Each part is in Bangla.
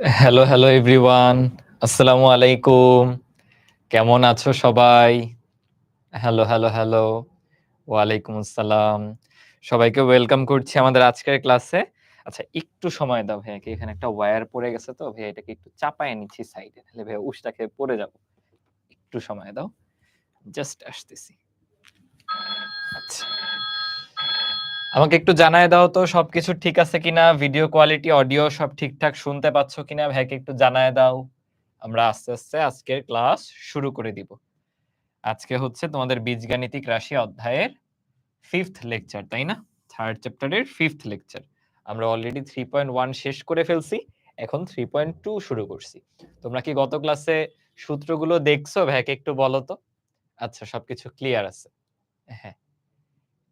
Hello, hello everyone. আসসালামু আলাইকুম। কেমন আছো সবাই? Hello, hello, hello. ওয়ালাইকুম আসসালাম। সবাইকে ওয়েলকাম করছি আমাদের আজকের ক্লাসে। আচ্ছা একটু সময় দাও ভাইয়া, এখানে একটা ওয়্যার পড়ে গেছে তো ভাইয়া এটাকে একটু চাপায় নিচ্ছি সাইডে। নাহলে ভাইয়া উষ্টা খেয়ে পড়ে যাবো। একটু সময় দাও। জাস্ট আসতেছি। আচ্ছা। আমাকে একটু জানায় দাও তো সবকিছু ঠিক আছে কিনা? ভিডিও কোয়ালিটি, অডিও সব ঠিকঠাক শুনতে পাচ্ছ কিনা? ভাইয়াকে একটু জানায় দাও। আমরা আস্তে, আস্তে আজকের ক্লাস শুরু করে দিব। আজকে হচ্ছে তোমাদের বীজগাণিতিক রাশি অধ্যায়ের 5th লেকচার, তাই না? 3rd চ্যাপ্টারের 5th লেকচার। আমরা অলরেডি 3.1 শেষ করে ফেলছি। এখন 3.2 শুরু করছি। তোমরা কি গত ক্লাসে সূত্রগুলো দেখছো? ভাইয়াকে একটু বলো তো। আচ্ছা, সবকিছু ক্লিয়ার আছে। হ্যাঁ,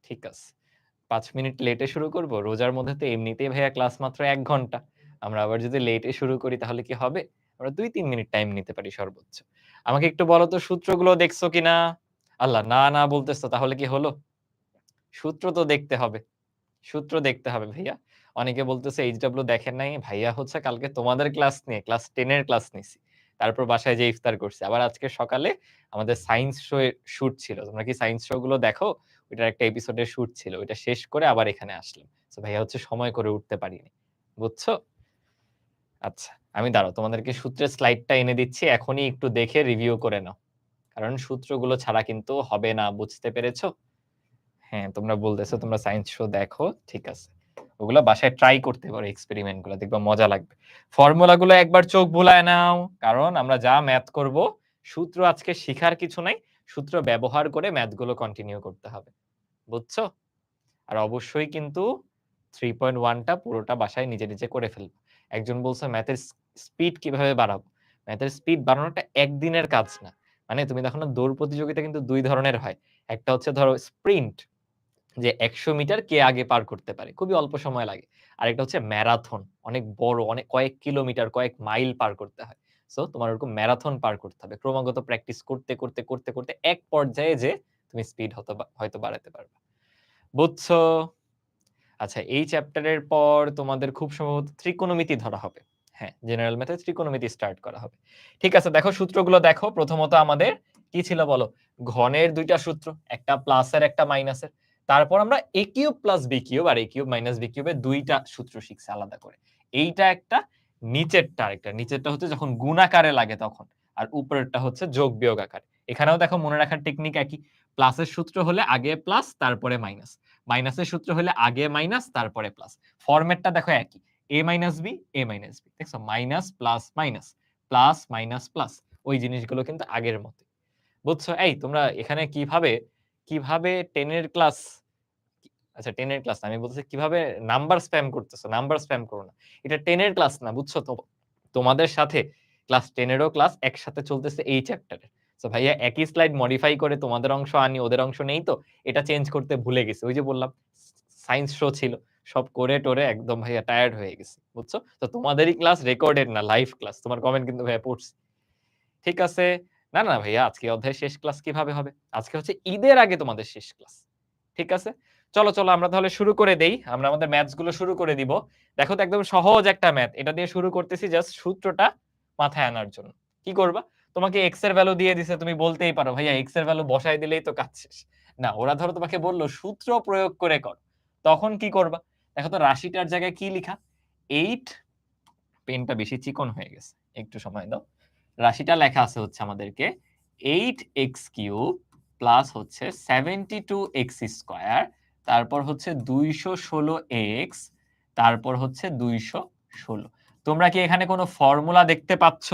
ঠিক আছে। 5 মিনিট লেটে শুরু করব। রোজার মধ্যে তো এমনিতেই ভাইয়া ক্লাস মাত্র 1 ঘন্টা। আমরা আবার যদি লেটে শুরু করি তাহলে কি হবে? আমরা 2-3 মিনিট টাইম নিতে পারি সর্বোচ্চ। আমাকে একটু বলো তো সূত্রগুলো দেখছো কিনা? আল্লাহ না, না বলতেছো তাহলে কি হলো? সূত্র তো দেখতে হবে। সূত্র দেখতে হবে ভাইয়া। অনেকে বলতেছে এইচডব্লিউ দেখেন নাই। ভাইয়া হচ্ছে কালকে তোমাদের ক্লাস নিয়ে ক্লাস 10 এর ক্লাস নিছি। তারপর বাসায় যেয়ে ইফতার করছি। আবার আজকে সকালে আমাদের সায়েন্স শো এর শুট ছিল। তোমরা কি সায়েন্স শো গুলো দেখো? ওইটার একটা এপিসোডের শুট ছিল। ওইটা শেষ করে আবার এখানে আসলাম। সো ভাইয়া হচ্ছে সময় করে উঠতে পারিনি। বুঝছো? আচ্ছা, আমি দাঁড়াও তোমাদেরকে সূত্রের স্লাইডটা এনে দিচ্ছি। এখনই একটু দেখে রিভিউ করে নাও। কারণ সূত্রগুলো ছাড়া কিন্তু হবে না। বুঝতে পেরেছো? হ্যাঁ, তোমরা বলতেছো তোমরা সায়েন্স শো দেখো। ঠিক আছে। ওগুলো বাসায় ট্রাই করতে পারো, এক্সপেরিমেন্ট গুলো দেখবা মজা লাগবে। ফর্মুলা গুলো একবার চোখ বুলায় নাও, কারণ আমরা যা ম্যাথ করব সূত্র আজকে শিখার কিছু নাই, সূত্র ব্যবহার করে ম্যাথ গুলো কন্টিনিউ করতে হবে। বুঝছো? আর অবশ্যই কিন্তু 3.1টা পুরোটা বাসায় নিজে নিজে করে ফেলবে। একজন বলছে ম্যাথের স্পিড কিভাবে বাড়াবো? ম্যাথের স্পিড বাড়ানোটা একদিনের কাজ না। মানে তুমি দেখো না, দৌড় প্রতিযোগিতা কিন্তু 2 ধরনের হয়। একটা হচ্ছে ধরো স্প্রিন্ট, যে 100 মিটার কে আগে পার করতে পারে, খুবই অল্প সময় লাগে। আরেকটা হচ্ছে ম্যারাথন, অনেক বড়, অনেক কয়েক কিলোমিটার, কয়েক মাইল পার করতে হয়। সো তোমার ওরকম ম্যারাথন পার করতে হবে, ক্রমাগত প্র্যাকটিস করতে করতে করতে করতে এক পর্যায়ে যে তুমি স্পিড হয়তো বাড়াতে পারবে। বুঝছো? আচ্ছা, এই চ্যাপ্টারের পর তোমাদের খুব সম্ভবত ত্রিকোণমিতি ধরা হবে। হ্যাঁ, জেনারেল ম্যাথে ত্রিকোণমিতি স্টার্ট করা হবে। ঠিক আছে, দেখো সূত্রগুলো দেখো। প্রথমত আমাদের কি ছিল বলো? ঘনের দুইটা সূত্র, একটা প্লাসের একটা মাইনাসের। তারপর আমরা a cube plus b cube আর a কিউব মাইনাস b কিউবের দুইটা সূত্র শিখছি আলাদা করে। এইটা একটা, নিচেরটা আরেকটা। নিচেরটা হচ্ছে যখন গুণাকারে লাগে তখন, আর উপরেরটা হচ্ছে যোগ বিয়োগ আকারে। এখানেও দেখো মনে রাখার টেকনিক একই। প্লাসের সূত্র হলে আগে প্লাস তারপরে মাইনাস, মাইনাসের সূত্র হলে আগে মাইনাস তারপরে প্লাস। ফরম্যাটটা দেখো একই, a minus B, a minus B. দেখছো, minus plus minus, plus minus plus, ওই জিনিসগুলো কিন্তু আগের মতো। বুঝছো? এই তোমরা এখানে কিভাবে কিভাবে 10 এর ক্লাস, আচ্ছা 10 এর ক্লাস না, আমি বলতেছি কিভাবে নাম্বার স্প্যাম করতেছো। নাম্বার স্প্যাম করো না। এটা 10 এর ক্লাস না, বুঝছো তো? তোমাদের সাথে ক্লাস 10 এরও ক্লাস একসাথে চলতেছে এই চ্যাপ্টারে। সো ভাইয়া একই স্লাইড মডিফাই করে তোমাদের অংশ আনি, ওদের অংশ নেই তো, এটা চেঞ্জ করতে ভুলে গেছি। ওই যে বললাম সায়েন্স শো ছিল, সব করে টোরে একদম ভাইয়া টায়ার্ড হয়ে গেছি। বুঝছো? তো তোমাদেরই ক্লাস রেকর্ডেড না, লাইভ ক্লাস। তোমার কমেন্ট কিন্তু ভাইয়া পড়ছি। ঠিক আছে? না, না ভাইয়া, আজকে অধ্যায় শেষ ক্লাস কিভাবে হবে? আজকে হচ্ছে ঈদের আগে তোমাদের শেষ ক্লাস। ঠিক আছে? চলো, চলো আমরা তাহলে শুরু করে দেই। আমরা আমাদের ম্যাথস গুলো শুরু করে দিব। দেখো তো একদম সহজ একটা ম্যাথ। এটা দিয়ে শুরু করতেছি জাস্ট সূত্রটা মাথায় আনার জন্য। কি করবা? তোমাকে x এর ভ্যালু দিয়ে দিছে, তুমি বলতেই পারো ভাইয়া x এর ভ্যালু বসায় দিলেই তো কাজ শেষ। না, ওরা ধরো তোমাকে বলল সূত্র প্রয়োগ করে কর। তখন কি করবা? দেখো তো রাশিটার জায়গায় কি লিখা? 8, পেনটা বেশি চিকন হয়ে গেছে। একটু সময় দাও। রাশিটা লেখা আছে হচ্ছে আমাদেরকে 8x³ প্লাস হচ্ছে 72x স্কয়ার, তারপর হচ্ছে 216x, তারপর হচ্ছে 216। তোমরা কি এখানে কোনো ফর্মুলা দেখতে পাচ্ছ?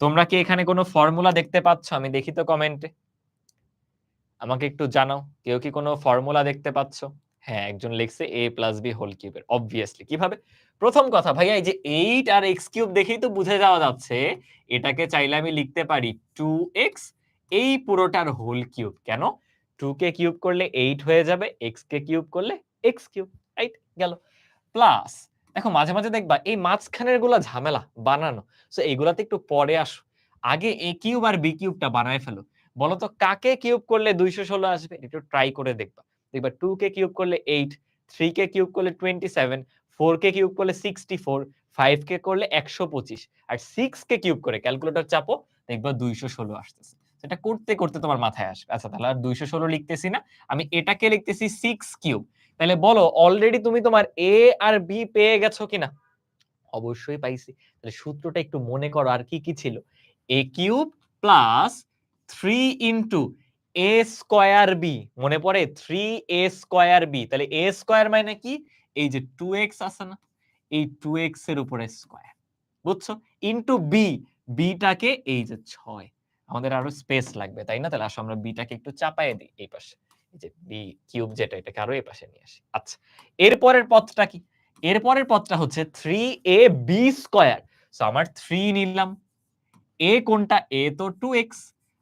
তোমরা কি এখানে কোনো ফর্মুলা দেখতে পাচ্ছ? আমি দেখি তো কমেন্টে। আমাকে একটু জানাও, কেউ কি কোনো ফর্মুলা দেখতে পাচ্ছ? হ্যাঁ, একজন লিখছে a প্লাস b হোল কিউবের। অবভিয়াসলি কিভাবে? প্রথম কথা ভাইয়া, এই যে 8 আর x কিউব দেখেই তো বুঝে যাওয়া যাচ্ছে এটাকে চাইলে আমি লিখতে পারি 2x, এই পুরোটার হোল কিউব। কেন? 2 কে কিউব করলে 8 হয়ে যাবে, x কে কিউব করলে x কিউব। রাইট? গেল। প্লাস দেখো মাঝে মাঝে দেখবা এই মাঝখানের গুলা ঝামেলা বানানো। সো এইগুলাতে একটু পরে আসো। আগে a কিউব আর b কিউবটা বানায় ফেলো। বলো তো কাকে কিউব করলে 216 আসবে? একটু ট্রাই করে দেখবা। দেখবা 2 কে কিউব করলে 8, 3 কে কিউব করলে 27, 4 কে কিউব করলে 64, 5 কে করলে 125 আর 6 কে কিউব করে ক্যালকুলেটর চাপো, দেখবা 216 আসতেছে। এটা করতে, করতে তোমার মাথায় আসবে। আচ্ছা তাহলে আর 216 লিখতেছি না। আমি এটাকে লিখতেছি 6 কিউব। তাহলে বলো অলরেডি তুমি তোমার A আর B পেয়ে গেছো কিনা? অবশ্যই পাইছি। তাহলে সূত্রটা একটু মনে করো আর কি, কি ছিল? A cube plus 3 into A square B। মনে পড়ে? 3A square B। তাহলে A স্কয়ার মানে কি? এই যে 2x আছে না? এই 2x এর উপরে স্কয়ার। বুঝছো? ইনটু B, B টাকে এই যে 6। আমাদের আরো স্পেস লাগবে, তাই না? তাহলে আসো আমরা B টাকে একটু চাপায়ে দিই এই পাশে। এই যে B কিউব যেটা, এটাকে আরো এই পাশে নিয়ে আসি। আচ্ছা। এরপরের পদটা কি? এরপরের পদটা হচ্ছে 3ab স্কয়ার। সো আমার 3 নিলাম। a কোনটা? a তো 2x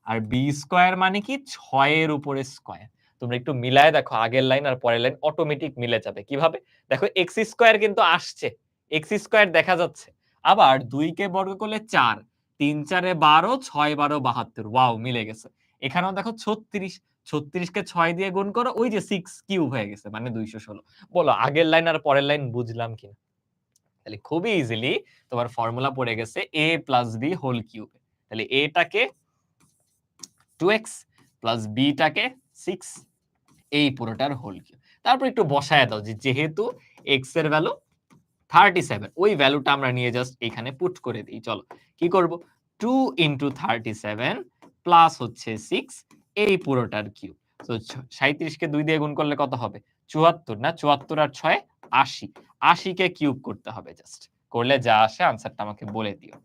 আর b স্কয়ার মানে কি 6 এর উপরে স্কয়ার। তোমরা একটু মিলায় দেখো আগের লাইন আর পরের লাইন অটোমেটিক মিলে যাবে। কিভাবে? দেখো x স্কয়ার কিন্তু আসছে। x স্কয়ার দেখা যাচ্ছে। আবার 2 কে বর্গ করলে 4, 3 4 এ 12, 6 12 72। ওয়াও মিলে গেছে। এখানেও দেখো 36, 36 কে 6 দিয়ে গুণ করো, ওই যে 6 কিউব হয়ে গেছে মানে 216। বলো আগের লাইন আর পরের লাইন বুঝলাম কিনা? তাহলে খুবই ইজিলি তোমার ফর্মুলা পড়ে গেছে a plus b whole cube. তাহলে a টাকে 2x প্লাস b টাকে 6, এই পুরোটার হোল কিউব। তারপর একটু বসায় দাও যে যেহেতু x এর ভ্যালু 37, ওই ভ্যালুটা আমরা নিয়ে জাস্ট এখানে পুট করে দিই। চলো কি করব? 2 ইনটু 37 প্লাস হচ্ছে 6, এই পুরোটার কিউব। তো 37 কে 2 দিয়ে গুণ করলে কত হবে? 74 না? 74 আর 6 80। 80 কে কিউব করতে হবে জাস্ট। করলে যা আসে আনসারটা আমাকে বলে দিও।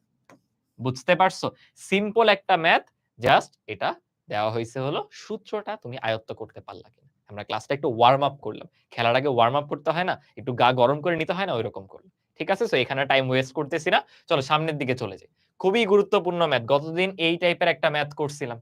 বুঝতে পারছো? সিম্পল একটা ম্যাথ, জাস্ট এটা দেওয়া হইছে হলো সূত্রটা তুমি আয়ত্ত করতে পারলা কিনা। আমরা ক্লাসটা একটু ওয়ার্ম আপ করলাম। খেলার আগে ওয়ার্ম আপ করতে হয় না? একটু গা গরম করে নিতে হয় না? ঐরকম করলাম। ঠিক আছে? সো এখানে টাইম ওয়েস্ট করতেছি না। চলো সামনের দিকে চলে যাই। খুবই গুরুত্বপূর্ণ ম্যাথ। গতদিন এই টাইপের একটা ম্যাথ করছিলাম।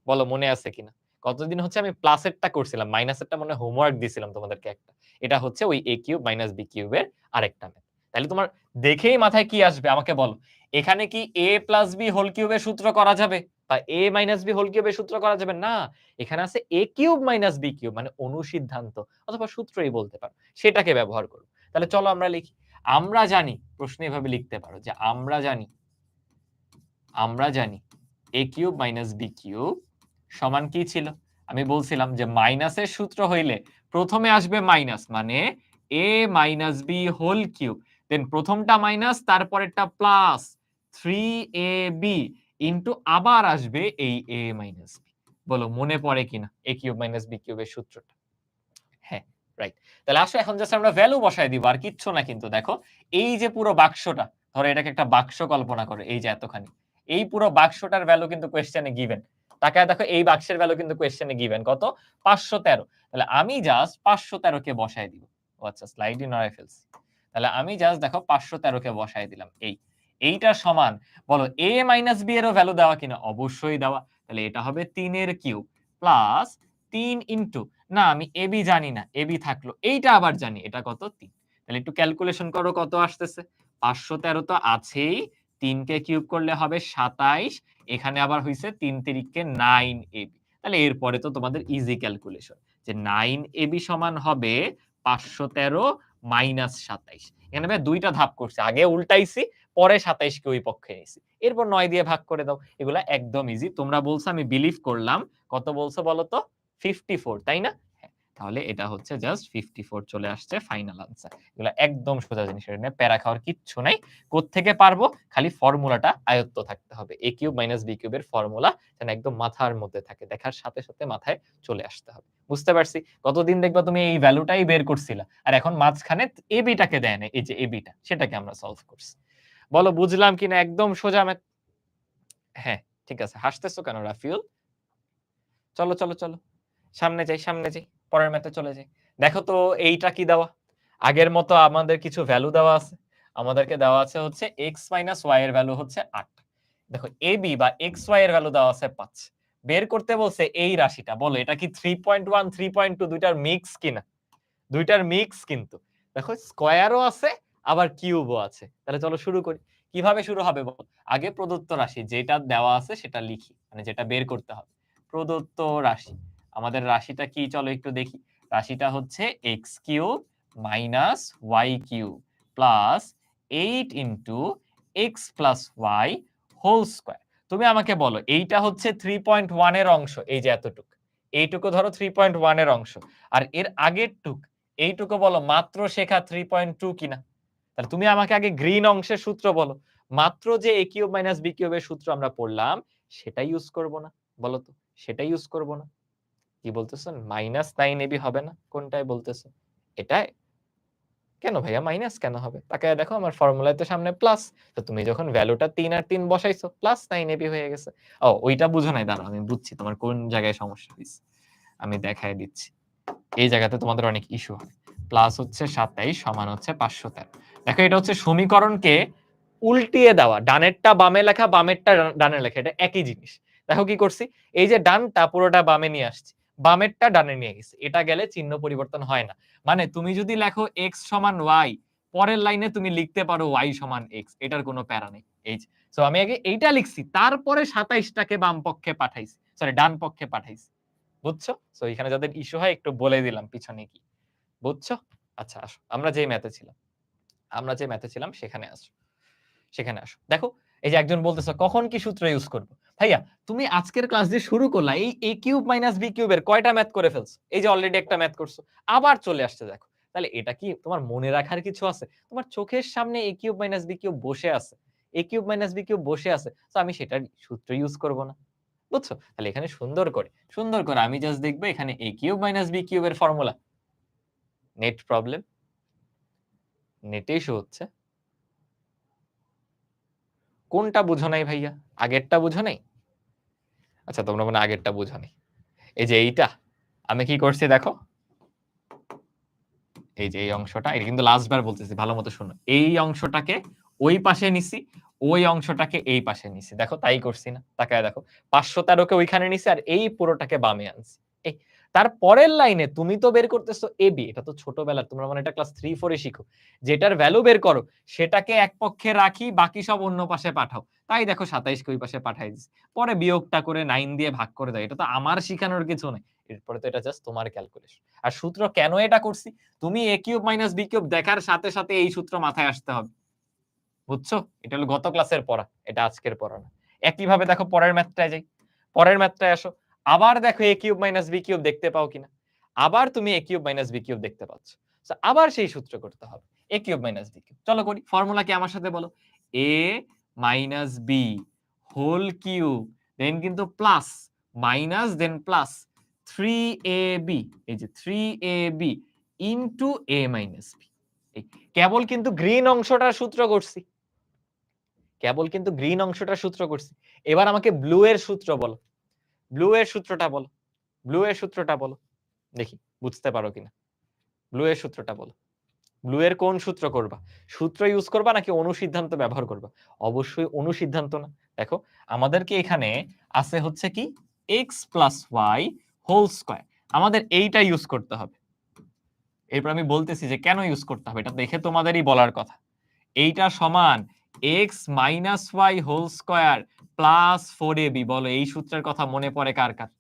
বলো মনে আছে কিনা? গতদিন হচ্ছে আমি প্লাসেরটা করছিলাম। মাইনাসেরটা মনে হয় হোমওয়ার্ক দিছিলাম তোমাদেরকে একটা। এটা হচ্ছে ওই a কিউব মাইনাস b কিউবের আরেকটা ম্যাথ। তাহলে তোমার দেখেই মাথায় কি আসবে আমাকে বলো। এখানে কি a প্লাস b হোল কিউবের সূত্র করা যাবে? বা a মাইনাস b হোল কিউবের সূত্র করা যাবে? না। এখানে আছে a cube minus b cube মানে অনুসিদ্ধান্ত অথবা সূত্রই বলতে পারো। সেটাকে ব্যবহার করব। তাহলে চলো আমরা লিখি। আমরা জানি, প্রশ্নে এভাবে লিখতে পারো যে আমরা জানি a cube minus b cube সমান কি ছিল? আমি বলছিলাম যে মাইনাসের সূত্র হইলে প্রথমে আসবে মাইনাস মানে a minus b whole cube. Then প্রথমটা মাইনাস তারপরেরটা প্লাস 3ab ইনটু আবার আসবে এই a মাইনাস b। বলো মনে পড়ে কিনা a কিউব মাইনাস b কিউবের সূত্রটা? হ্যাঁ, রাইট। তাহলে আসো এখন জাস্ট আমরা ভ্যালু বসায় দিব আর কিচ্ছু না কিন্তু দেখো। এই যে পুরো বাক্সটা, ধরো এটাকে একটা বাক্স কল্পনা করো এই যে এতখানি। এই পুরো বাক্সটার ভ্যালু কিন্তু কোয়েশ্চেনে গিভেন। তাকায় দেখো এই বাক্সের ভ্যালু কিন্তু কোয়েশ্চেনে গিভেন কত? 513। তাহলে আমি জাস্ট 513 কে বসায় দিব। ও আচ্ছা স্লাইডই নড়ায় ফেলছি। তাহলে আমি জাস্ট দেখো 513 কে বসায় দিলাম এই। এইটা সমান বলো a মাইনাস b এরও ভ্যালু দেওয়া কিনা? অবশ্যই দেওয়া। তাহলে এটা হবে 3 এর কিউব প্লাস 3 ইনটু না আমি এবি জানি না, এবি থাকলো। এইটা আবার জানি, এটা কত? 3। তাহলে একটু ক্যালকুলেশন করো কত আসতেছে? 513 তো আছেই, 3 কে কিউব করলে হবে 27, এখানে আবার হইছে 3 তিরিকে 9 এবি। তাহলে এরপরে তো তোমাদের ইজি ক্যালকুলেশন যে 9 এবি সমান হবে 513 মাইনাস 27। এখানে ভাই 2টা ধাপ করছি। আগে উল্টাইছি, পরে 27 কে ওই পক্ষে নিছি। এরপর 9 দিয়ে ভাগ করে দাও। এগুলা একদম ইজি। তোমরা বলছো আমি বিলিভ করলাম। কত বলছো বলো তো? 54 তাই না? হ্যাঁ, তাহলে এটা হচ্ছে জাস্ট 54 চলে আসছে ফাইনাল আনসার। এগুলা একদম সোজা জিনিস, এটা নিয়ে প্যারা খাওয়ার কিচ্ছু নাই। কোত্থেকে পারবো? খালি ফর্মুলাটা আয়ত্ত থাকতে হবে। a কিউব মাইনাস b কিউবের ফর্মুলা যেন একদম মাথার মধ্যে থাকে। দেখার সাথে, সাথে মাথায় চলে আসতে হবে। বুঝতে পারছি? কতদিন দেখবা তুমি এই ভ্যালুটাই বের করছিলা। আর এখন মাঝখানে ab টাকে দেয় নাই। এই যে ab টা, সেটাকে আমরা সলভ করছি। বলো বুঝলাম কিনা? একদম সোজা ম্যাথ। হ্যাঁ, ঠিক আছে। হাসতেছো কেন রাফিউল? চলো, চলো, চলো। সামনে যাই, সামনে যাই। পরের ম্যাথে চলে যাই। দেখো তো এইটা কি দেওয়া? আগের মতো আমাদের কিছু ভ্যালু দেওয়া আছে। আমাদেরকে দেওয়া আছে হচ্ছে x মাইনাস y এর ভ্যালু হচ্ছে 8। দেখো ab বা xy এর ভ্যালু দেওয়া আছে 5। বের করতে বলছে এই রাশিটা। বলো এটা কি 3.1, 3.2 দুইটার মিক্স কিনা? দুইটার মিক্স কিন্তু। দেখো স্কয়ারও আছে আবার কিউবও আছে। তাহলে চলো শুরু করি। কিভাবে শুরু হবে বলো? আগে প্রদত্ত রাশি যেটা দেওয়া আছে সেটা লিখি। মানে যেটা বের করতে হবে। প্রদত্ত রাশি। আমাদের রাশিটা কি চলো একটু দেখি। রাশিটা হচ্ছে x cube minus y cube plus 8 into X plus Y whole square. তুমি আমাকে বলো এইটা হচ্ছে 3.1 এর অংশ, এই যে এতটুক, এইটুকু ধরো 3.1 এর অংশ, আর এর আগের টুক এইটুকু বলো মাত্র শেখা 3.2 কিনা। তাহলে তুমি আমাকে আগে গ্রিন অংশের সূত্র বলো, মাত্র যে a কিউব মাইনাস b কিউবের সূত্র আমরা পড়লাম সেটাই ইউজ করব না, বলো তো সেটাই ইউজ করব না। কি বলতেছো, -9ab হবে না? কোনটায় বলতেছো? এটাই? কেন ভাইয়া মাইনাস কেন হবে? তাকায় দেখো আমার ফর্মুলায় তো সামনে প্লাস। তো তুমি যখন ভ্যালুটা 3 আর 3 বসাইছো প্লাস 9ab হয়ে গেছে। ও ওইটা বুঝো নাই, দাঁড়াও আমি বুঝছি তোমার কোন জায়গায় সমস্যা হইছে। আমি দেখায় দিচ্ছি। এই জায়গাতে তোমাদের অনেক ইস্যু হয়। প্লাস হচ্ছে 27 সমান হচ্ছে 513। দেখো এটা হচ্ছে সমীকরণকে উল্টিয়ে দেওয়া। ডানেরটা বামে লেখা, বামেরটা ডানে লেখা, এটা একই জিনিস। দেখো কি করছি? এই যে ডানটা পুরোটা বামে নিয়ে আসছি, বামেরটা ডানে নিয়ে গেছি। এটা গেলে চিহ্ন পরিবর্তন হয় না। মানে তুমি যদি লেখো x সমান y, পরের লাইনে তুমি লিখতে পারো y সমান x, এটার কোনো প্যারা নেই। এই যে সো আমি আগে এইটা লিখছি, তারপরে 27 টাকে বাম পক্ষে পাঠাইছি, সরি ডান পক্ষে পাঠাইছি। বুঝছো? সো এখানে যাদের ইস্যু হয় একটু বলে দিলাম পিছনে কি। বুঝছো? আচ্ছা আসো, আমরা যে ম্যাথে ছিলাম সেখানে আসো। সেখানে আসো। দেখো এই যে একজন বলতেছে কখন কি সূত্র ইউজ করব? ভাইয়া তুমি আজকের ক্লাস যে শুরু করলা এই a কিউব মাইনাস b কিউবের কয়টা ম্যাথ করে ফেলছো? এই যে অলরেডি একটা ম্যাথ করছো। আবার চলে আসছে দেখো। তাহলে এটা কি তোমার মনে রাখার কিছু আছে? তোমার চোখের সামনে a cube minus b cube বসে আছে। a cube minus b cube বসে আছে। তো আমি সেটার সূত্র ইউজ করব না। বুঝছো? তাহলে এখানে সুন্দর করে আমি জাস্ট দেখব এখানে a কিউব মাইনাস b কিউবের ফর্মুলা। Net problem. নেটে ইস্যু হচ্ছে। কোনটা বুঝো নাই ভাইয়া? আগেরটা বুঝো নাই? আচ্ছা তোমরা মনে হয় আগেরটা বুঝো নাই। এই যে এইটা আমি কি করছি দেখো, এই যে এই অংশটা, এটা কিন্তু লাস্ট বার বলতেছি, ভালো মতো শোনো। এই অংশটাকে ওই পাশে নিছি, ওই অংশটাকে এই পাশে নিছি। দেখো তাই করছি না? তাকায় দেখো, 513 কে ওইখানে নিছি আর এই পুরোটাকে বামে আনছি। এই তার পরের লাইনে তুমি তো বের করতেছো ab, এটা তো ছোটবেলার, তোমরা মানে এটা ক্লাস 3 4 এ শিখো। যেটার ভ্যালু বের করো সেটাকে এক পক্ষে রাখি, বাকি সব অন্য পাশে পাঠাও। তাই দেখো 27 কে ওই পাশে পাঠাই দিছি। পরে বিয়োগটা করে 9 দিয়ে ভাগ করে দাও। এটা তো আমার শিখানোর কিছু নাই। এরপরে তো এটা জাস্ট তোমার ক্যালকুলেশন। আর সূত্র কেন এটা করছি? তুমি a cube minus b cube দেখার সাথে সাথে এই সূত্র মাথায় আসতে হবে। বুঝছো? এটা হলো গত ক্লাসের পড়া, এটা আজকের পড়া না। একই ভাবে দেখো পরের ম্যাথটায় যাই। পরের ম্যাথটায় আসো। আবার দেখো a cube minus b cube দেখতে পাও কিনা। আবার তুমি a cube minus b cube দেখতে পাচ্ছ। সো আবার সেই সূত্র করতে হবে। a cube minus b cube. চলো করি। ফর্মুলা কি আমার সাথে বলো? a minus b whole cube, then কিন্তু plus, minus then plus 3ab, এই যে 3ab into a minus b। কেবল কিন্তু গ্রিন অংশটার সূত্র করছি, কেবল কিন্তু গ্রিন অংশটার সূত্র করছি। এবার আমাকে ব্লু এর সূত্র বলো, ব্লু এর সূত্রটা বলো, ব্লু এর সূত্রটা বলো, দেখি বুঝতে পারো কিনা। ব্লু এর সূত্রটা বলো। ব্লু এর কোন সূত্র করবা? সূত্র ইউজ করবা নাকি অনুসিদ্ধান্ত ব্যবহার করবা? অবশ্যই অনুসিদ্ধান্ত না। দেখো আমাদেরকে এখানে আছে হচ্ছে কি x plus y whole square, আমাদের এইটা ইউজ করতে হবে। এরপর আমি বলতেছি যে কেন ইউজ করতে হবে, এটা দেখে তোমাদেরই বলার কথা। এইটা সমান x minus y whole square plus 4ab। বলো এই সূত্রের কথা মনে পড়ে কার কার?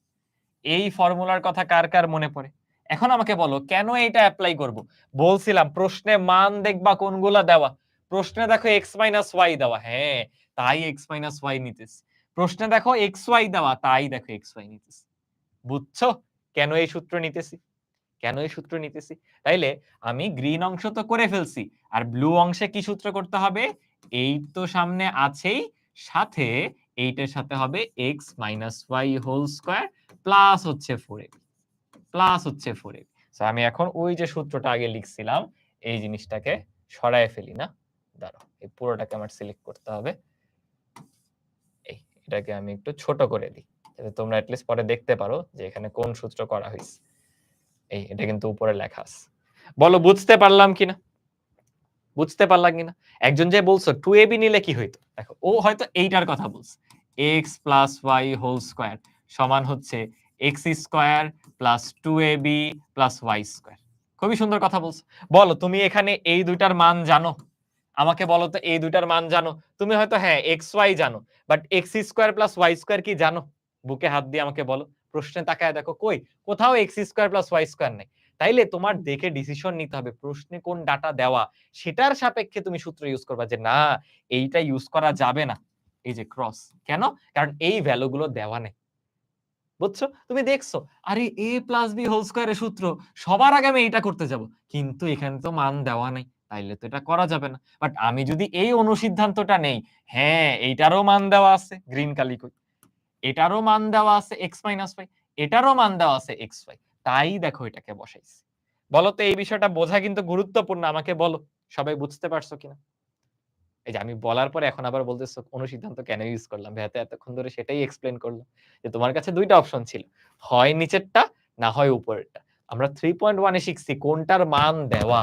এই ফর্মুলার কথা কার কার মনে পড়ে? এখন আমাকে বলো কেন এইটা অ্যাপ্লাই করব? বলছিলাম প্রশ্নে মান দেখবা কোনগুলা দেওয়া। প্রশ্নে দেখো x মাইনাস y দেওয়া, হ্যাঁ তাই x মাইনাস y নিতেছি। প্রশ্নে দেখো xy দেওয়া, তাই দেখো xy নিতেছি। বুঝছো কেন এই সূত্র নিতেছি? কেন এই সূত্র নিতেছি? তাইলে আমি গ্রিন অংশ তো করে ফেলছি, আর ব্লু অংশে কি সূত্র করতে হবে? 8 তো সামনে আছেই, সাথে 8 এর সাথে হবে x minus y whole square plus হচ্ছে 4ab, প্লাস হচ্ছে 4ab। সো আমি এখন ওই যে সূত্রটা আগে লিখছিলাম এই জিনিসটাকে সরায় ফেলি না? দাঁড়াও, এই পুরোটাকে আমার সিলেক্ট করতে হবে। এই এটাকে আমি একটু ছোট করে দিই যাতে তোমরা এট লিস্ট পরে দেখতে পারো যে এখানে কোন সূত্র করা হয়েছে। এই এটা কিন্তু উপরে লেখা আছে। বলো বুঝতে পারলাম কিনা? বুঝতে পারলাম কিনা? একজন যে বলছো 2ab নিলে কি হইতো? দেখো ও হয়তো এইটার কথা বলছে। x plus y whole square সমান হচ্ছে x square plus 2ab plus y square. খুবই সুন্দর কথা বলছো। বলো তুমি এখানে এই দুইটার মান জানো? আমাকে বলো তো এই দুইটার মান জানো? তুমি হয়তো হ্যাঁ xy জানো, but x square plus y square কি জানো? বুকে হাত দিয়ে আমাকে বলো। প্রশ্নে তাকায় দেখো কই কোথাও x square plus y square নাই। তাইলে তোমার দেখে ডিসিশন নিতে হবে প্রশ্নে কোন ডাটা দেওয়া সেটার সাপেক্ষে তুমি সূত্র ইউজ করবা যে না এইটা ইউজ করা যাবে না। এই যে ক্রস কেন? কারণ এই ভ্যালু গুলো দেওয়া নেই। বুঝছো? তুমি দেখছো আরে a প্লাস b হোল স্কয়ারের সূত্র সবার আগে আমি এইটা করতে যাব। কিন্তু এখানে তো মান দেওয়া নাই। তাইলে তো এটা করা যাবে না। বাট আমি যদি এই অনুসিদ্ধান্তটা নেই, হ্যাঁ, এইটারও মান দেওয়া আছে গ্রিন কালি কই। এটারও মান দেওয়া আছে x মাইনাস y, এটারও মান দেওয়া আছে xy। তাই দেখো এটাকে বসাইছি। বলো তো এই বিষয়টা বোঝা কিন্তু গুরুত্বপূর্ণ। আমাকে বলো, সবাই বুঝতে পারছো কিনা? এই যে আমি বলার পরে এখন আবার বলতেছো অনুসিদ্ধান্ত কেন ইউজ করলাম? ভাইয়া তো এতক্ষণ ধরে সেটাই এক্সপ্লেইন করলাম। যে তোমার কাছে ২ টা অপশন ছিল। হয় নিচেরটা না হয় উপরেরটা। আমরা 3.1 এ শিখছি কোনটার মান দেওয়া।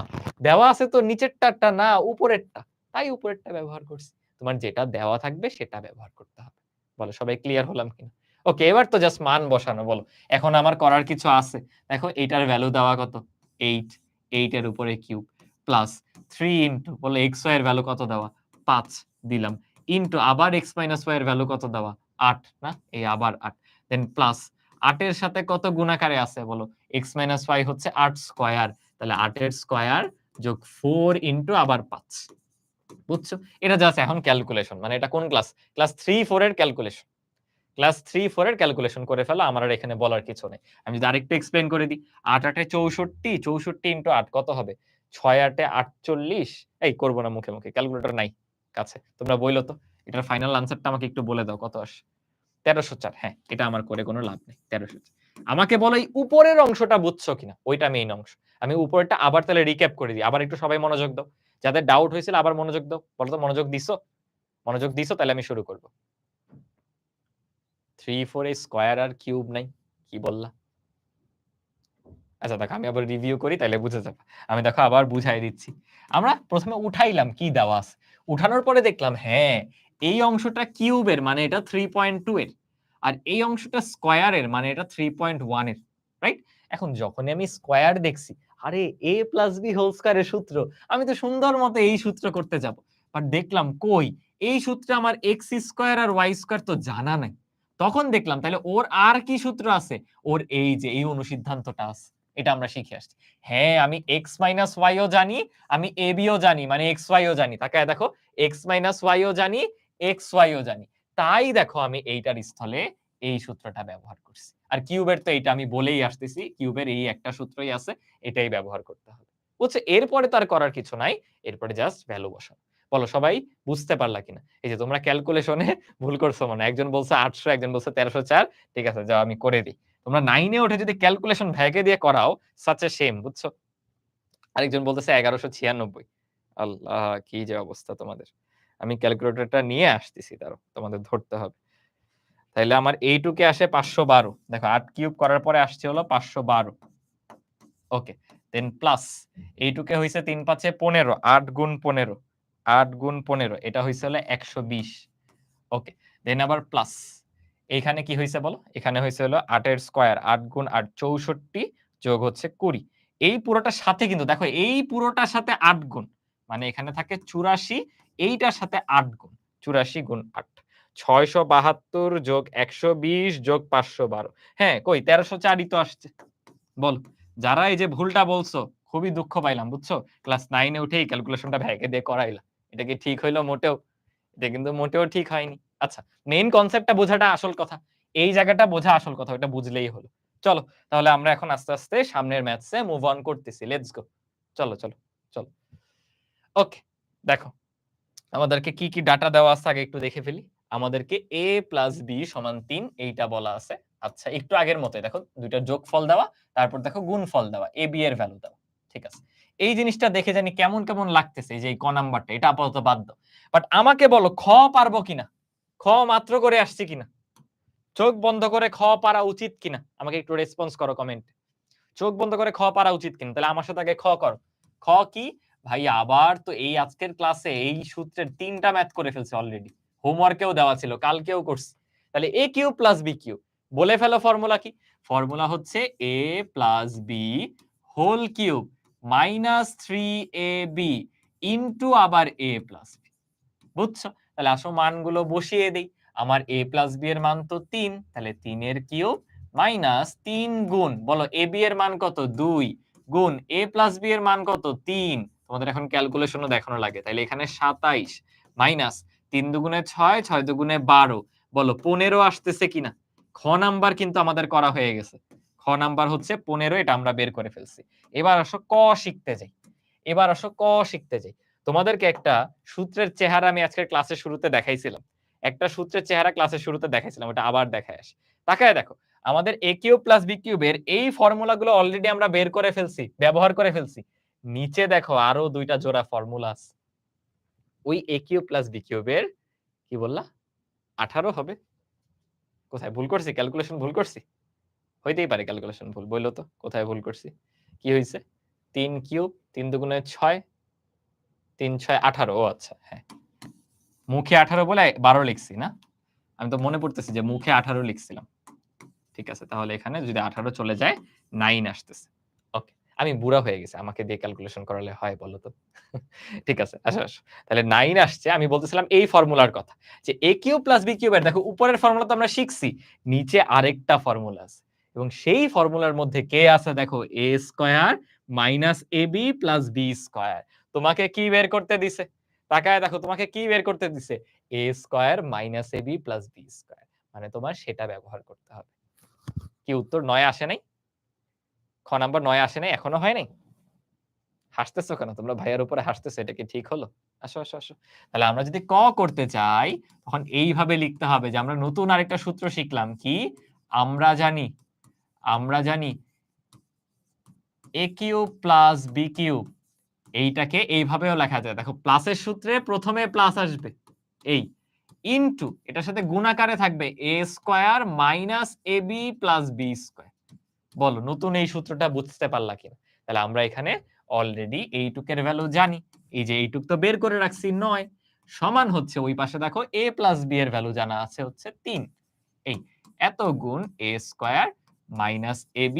দেওয়া আছে তো নিচেরটারটা না উপরেরটা। তাই উপরেরটা ব্যবহার করছি। তোমার যেটা দেওয়া থাকবে সেটা ব্যবহার করতে হবে। বলো সবাই ক্লিয়ার হলাম কিনা? ওকে এবার তো জাস্ট মান বসানো বলো। এখন আমার করার কিছু আছে। দেখো এটার ভ্যালু দেওয়া কত? 8 8 এর উপরে কিউব প্লাস 3 ইনটু বলো xy এর ভ্যালু কত দেওয়া? 5 দিলাম ইনটু আবার x মাইনাস y এর ভ্যালু কত দেওয়া? 8 না? এই আবার 8 দেন প্লাস 8 এর সাথে কত গুণাকারে আছে বলো? x মাইনাস y হচ্ছে 8 স্কয়ার। তাহলে 8 এর স্কয়ার যোগ 4 ইনটু আবার 5 বুঝছো? এটা জাস্ট এখন ক্যালকুলেশন মানে এটা কোন ক্লাস? ক্লাস 3 4 এর ক্যালকুলেশন। ক্লাস 3 4 এর ক্যালকুলেশন করে ফেলো আমার আর এখানে বলার কিছু নেই। আমি যদি আরেকটু এক্সপ্লেইন করে দিই 8 8 এ 64 64 ইনটু 8 কত হবে? 6 8 এ 48 এই করব না মুখে মুখে ক্যালকুলেটর নাই কাছে। তোমরা বইলো তো এটার ফাইনাল আনসারটা আমাকে একটু বলে দাও কত আসে? 1304 হ্যাঁ, এটা আমার করে কোনো লাভ নেই। 1304 আমাকে বলো এই উপরের অংশটা বুঝছো কিনা? ওইটা মেইন অংশ। আমি উপরেরটা আবার তাহলে রিক্যাপ করে দিই। আবার একটু সবাই মনোযোগ দাও। যাদের ডাউট হয়েছিল আবার মনোযোগ দাও। বলো তো মনোযোগ দিছো? মনোযোগ দিছো তাহলে আমি শুরু করব। 3 4 এ স্কয়ার আর কিউব নাই। কি বললা? আচ্ছা দেখো আমি আবার রিভিউ করি তাইলে বুঝে যাবে। আমি দেখো আবার বুঝাই দিচ্ছি। আমরা ১ম এ উঠাইলাম কি দেওয়া আছে। উঠানোর পরে দেখলাম হ্যাঁ, এই অংশটা কিউবের মানে এটা 3.2 এর। আর এই অংশটা স্কয়ারের মানে এটা 3.1 এর। রাইট? এখন যখনই আমি স্কয়ার দেখছি, আরে a প্লাস b হোল স্কয়ারের সূত্র। আমি তো সুন্দর মতো এই সূত্র করতে যাব। বাট দেখলাম কই এই সূত্রে আমার x স্কয়ার আর y স্কয়ার তো জানা নাই। তখন দেখলাম তাহলে ওর আর কি সূত্র আছে? ওর এই যে এই অনুসিদ্ধান্তটা আছে। এটা আমরা শিখে আসছি। হ্যাঁ, আমি x মাইনাস y ও জানি, আমি ab ও জানি, মানে xy ও জানি। তাকায় দেখো x মাইনাস y ও জানি, xy ও জানি। তাই দেখো আমি এইটার স্থলে এই সূত্রটা ব্যবহার করছি। আর কিউবের তো এইটা আমি বলেই আসতেছি, কিউবের এই একটা সূত্রই আছে, এটাই ব্যবহার করতে হবে। বুঝছো? এরপরে তো আর করার কিছু নাই। এরপরে জাস্ট ভ্যালু বসানো। বলো সবাই বুঝতে পারলা কিনা? এই যে তোমরা ক্যালকুলেশনে ভুল করছো মনে হয়। একজন বলছে ৮০০, একজন বলছে ১৩০৪ ঠিক আছে যাও আমি করে দেই। তোমরা 9 এ উঠে যদি ক্যালকুলেশন ভ্যাকে দিয়ে করাও, such a shame বুঝছো? আরেকজন বলতেছে ১১৯৬ আল্লাহ! কি যে অবস্থা তোমাদের। আমি ক্যালকুলেটরটা নিয়ে আসতেছি দাঁড়াও, তোমাদের ধরতে হবে। তাইলে আমার এইটুকে আসে ৫১২ দেখো ৮ কিউব করার পরে আসছে হলো ৫১২ ওকে। দেন প্লাস এইটুকে হইছে ৩ ৫ এ ১৫ ৮ গুণ ১৫ ৮ গুণ ১৫ এটা হইছে হলো ১২০ ওকে। দেন আবার প্লাস এইখানে কি হইছে বলো? এখানে হইছে হলো ৮ এর স্কয়ার ৮ গুণ ৮ ৬৪ যোগ হচ্ছে ২০। এই পুরোটার সাথে কিন্তু দেখো এই পুরোটার সাথে ৮ গুণ। মানে এখানে থাকে ৮৪ এইটার সাথে ৮ গুণ। ৮৪ গুণ ৮ ৬৭২ যোগ ১২০ যোগ ৫১২ হ্যাঁ, কই ১৩০৪ ই তো আসছে। বলো। যারা এই যে ভুলটা বলছো, খুবই দুঃখ পাইলাম বুঝছো? ক্লাস 9 এ উঠেই ক্যালকুলেশনটা ভ্যাকে দিয়ে করাইলা। এটা কি ঠিক হইল মোটেও? এটা কিন্তু মোটেও ঠিক হয়নি। আচ্ছা, মেইন কনসেপ্টটা বোঝাটা আসল কথা। এই জায়গাটা বোঝা আসল কথা। ওটা বুঝলেই হলো। চলো, তাহলে আমরা এখন আস্তে, আস্তে সামনের ম্যাথসে মুভ অন করতেছি। Let's go. চলো, চলো, চলো। ওকে, দেখো। আমাদেরকে কি, কি ডাটা দেওয়া আছে আগে একটু দেখে ফেলি। আমাদেরকে a প্লাস b সমান ৩ এইটা বলা আছে। আচ্ছা, একটু আগের মতই দেখো ২ টার যোগফল দেওয়া, তারপর দেখো গুণফল দেওয়া, a b এর ভ্যালু দেওয়া। ঠিক আছে। এই জিনিসটা দেখে জানি কেমন, কেমন লাগতেছে এই যে এই ক নাম্বারটা এটা আপাতত বাদ দাও। বাট আমাকে বলো খ পারবো কিনা? খ মাত্র করে আসছি কিনা? চোখ বন্ধ করে খ পারা উচিত কিনা? আমাকে একটু রেসপন্স করো কমেন্টে। চোখ বন্ধ করে খ পারা উচিত কিনা? তাহলে আমার সাথে আগে খ করো। খ কি? ভাই আবার তো এই আজকের ক্লাসে এই সূত্রের ৩ টা ম্যাথ করে ফেলছি অলরেডি। হোমওয়ার্কেও দেওয়া ছিল, কালকেও করছি। তাহলে a cube plus b cube. বলে ফেলো ফর্মুলা কি? ফর্মুলা হচ্ছে a plus b whole cube minus 3ab into আবার a প্লাস b। বুঝছো? তাহলে আসো মানগুলো বসিয়ে দেই। আমার a প্লাস b এর মান তো ৩, তাহলে ৩ এর কিউব মাইনাস ৩ গুণ বলো ab এর মান কত? ২ গুণ a প্লাস b এর মান কত 3, তোমাদের এখন ক্যালকুলেশনও দেখানো লাগে, তাইলে এখানে 27 মাইনাস 3 দুগুণে 6, 6 দুগুণে 12, বলো 15 আসতেছে কিনা? খ নাম্বার কিন্তু আমাদের করা হয়ে গেছে। খ নাম্বার হচ্ছে 15, এটা আমরা বের করে ফেলছি। এবার আসো ক শিখতে যাই। তোমাদেরকে একটা সূত্রের চেহারা আমি আজকের ক্লাসের শুরুতে দেখাইছিলাম। একটা সূত্রের চেহারা ক্লাসের শুরুতে দেখাইছিলাম, ওটা আবার দেখায় আসি। তাকায় দেখো, আমাদের a কিউব প্লাস b কিউবের এই ফর্মুলাগুলো অলরেডি আমরা বের করে ফেলছি, ব্যবহার করে ফেলছি। নিচে দেখো আরো দুইটা জোড়া ফর্মুলা আছে। ওই a কিউব প্লাস b কিউবের কি বললা 18 হবে? কোথায় ভুল করছি? ক্যালকুলেশন ভুল করছি? হইতেই পারে ক্যালকুলেশন ভুল। বইলো তো কোথায় ভুল করছি? কি হইছে? 3 কিউব 3 দুগুণে 6, 3 6 18। ও আচ্ছা, হ্যাঁ। মুখে 18 বলে 12 লিখছি না? আমি তো মনে পড়তেছি যে মুখে 18 লিখছিলাম। ঠিক আছে, তাহলে এখানে যদি 18 চলে যায় 9 আসতেছে। ওকে, আমি বুড়া হয়ে গেছি, আমাকে দিয়ে ক্যালকুলেশন করালে হয় বলো তো? ঠিক আছে, আসো। তাহলে 9 আসছে। আমি বলতেছিলাম এই ফর্মুলার কথা, যে a কিউব প্লাস b কিউবের দেখো উপরের ফর্মুলা তো আমরা শিখছি, নিচে আরেকটা ফর্মুলা আছে এবং সেই ফর্মুলার মধ্যে কে আছে দেখো a square minus ab plus b square. তোমাকে কি বের করতে দিছে? তাকায় দেখো, তোমাকে কি বের করতে দিছে? a square minus ab plus b square, মানে তোমার সেটা ব্যবহার করতে হবে। কি উত্তর 9 আসে নাই? খ নাম্বার 9 আসে নাই, এখনো হয় নাই? হাসতেছো কেন তোমরা? ভাইয়ার উপরে হাসতেছো, এটা কি ঠিক হলো? আসো। তাহলে আমরা যদি ক করতে চাই তখন এইভাবে লিখতে হবে যে আমরা নতুন আরেকটা সূত্র শিখলাম কি? আমরা জানি a cube plus b cube, এইটাকে এইভাবেও লেখা যায়। দেখো প্লাসের সূত্রে প্রথমে প্লাস আসবে, এই ইনটু এটার সাথে গুণাকারে থাকবে a square minus ab plus b square. বলো নতুন এই সূত্রটা বুঝতে পারলা কিনা? তাহলে আমরা এখানে অলরেডি এইটুকের ভ্যালু জানি, এই যে এইটুক তো বের করে রাখছি 9 সমান হচ্ছে ওই পাশে দেখো a প্লাস b এর ভ্যালু জানা আছে হচ্ছে 3, এই এত গুণ a square minus ab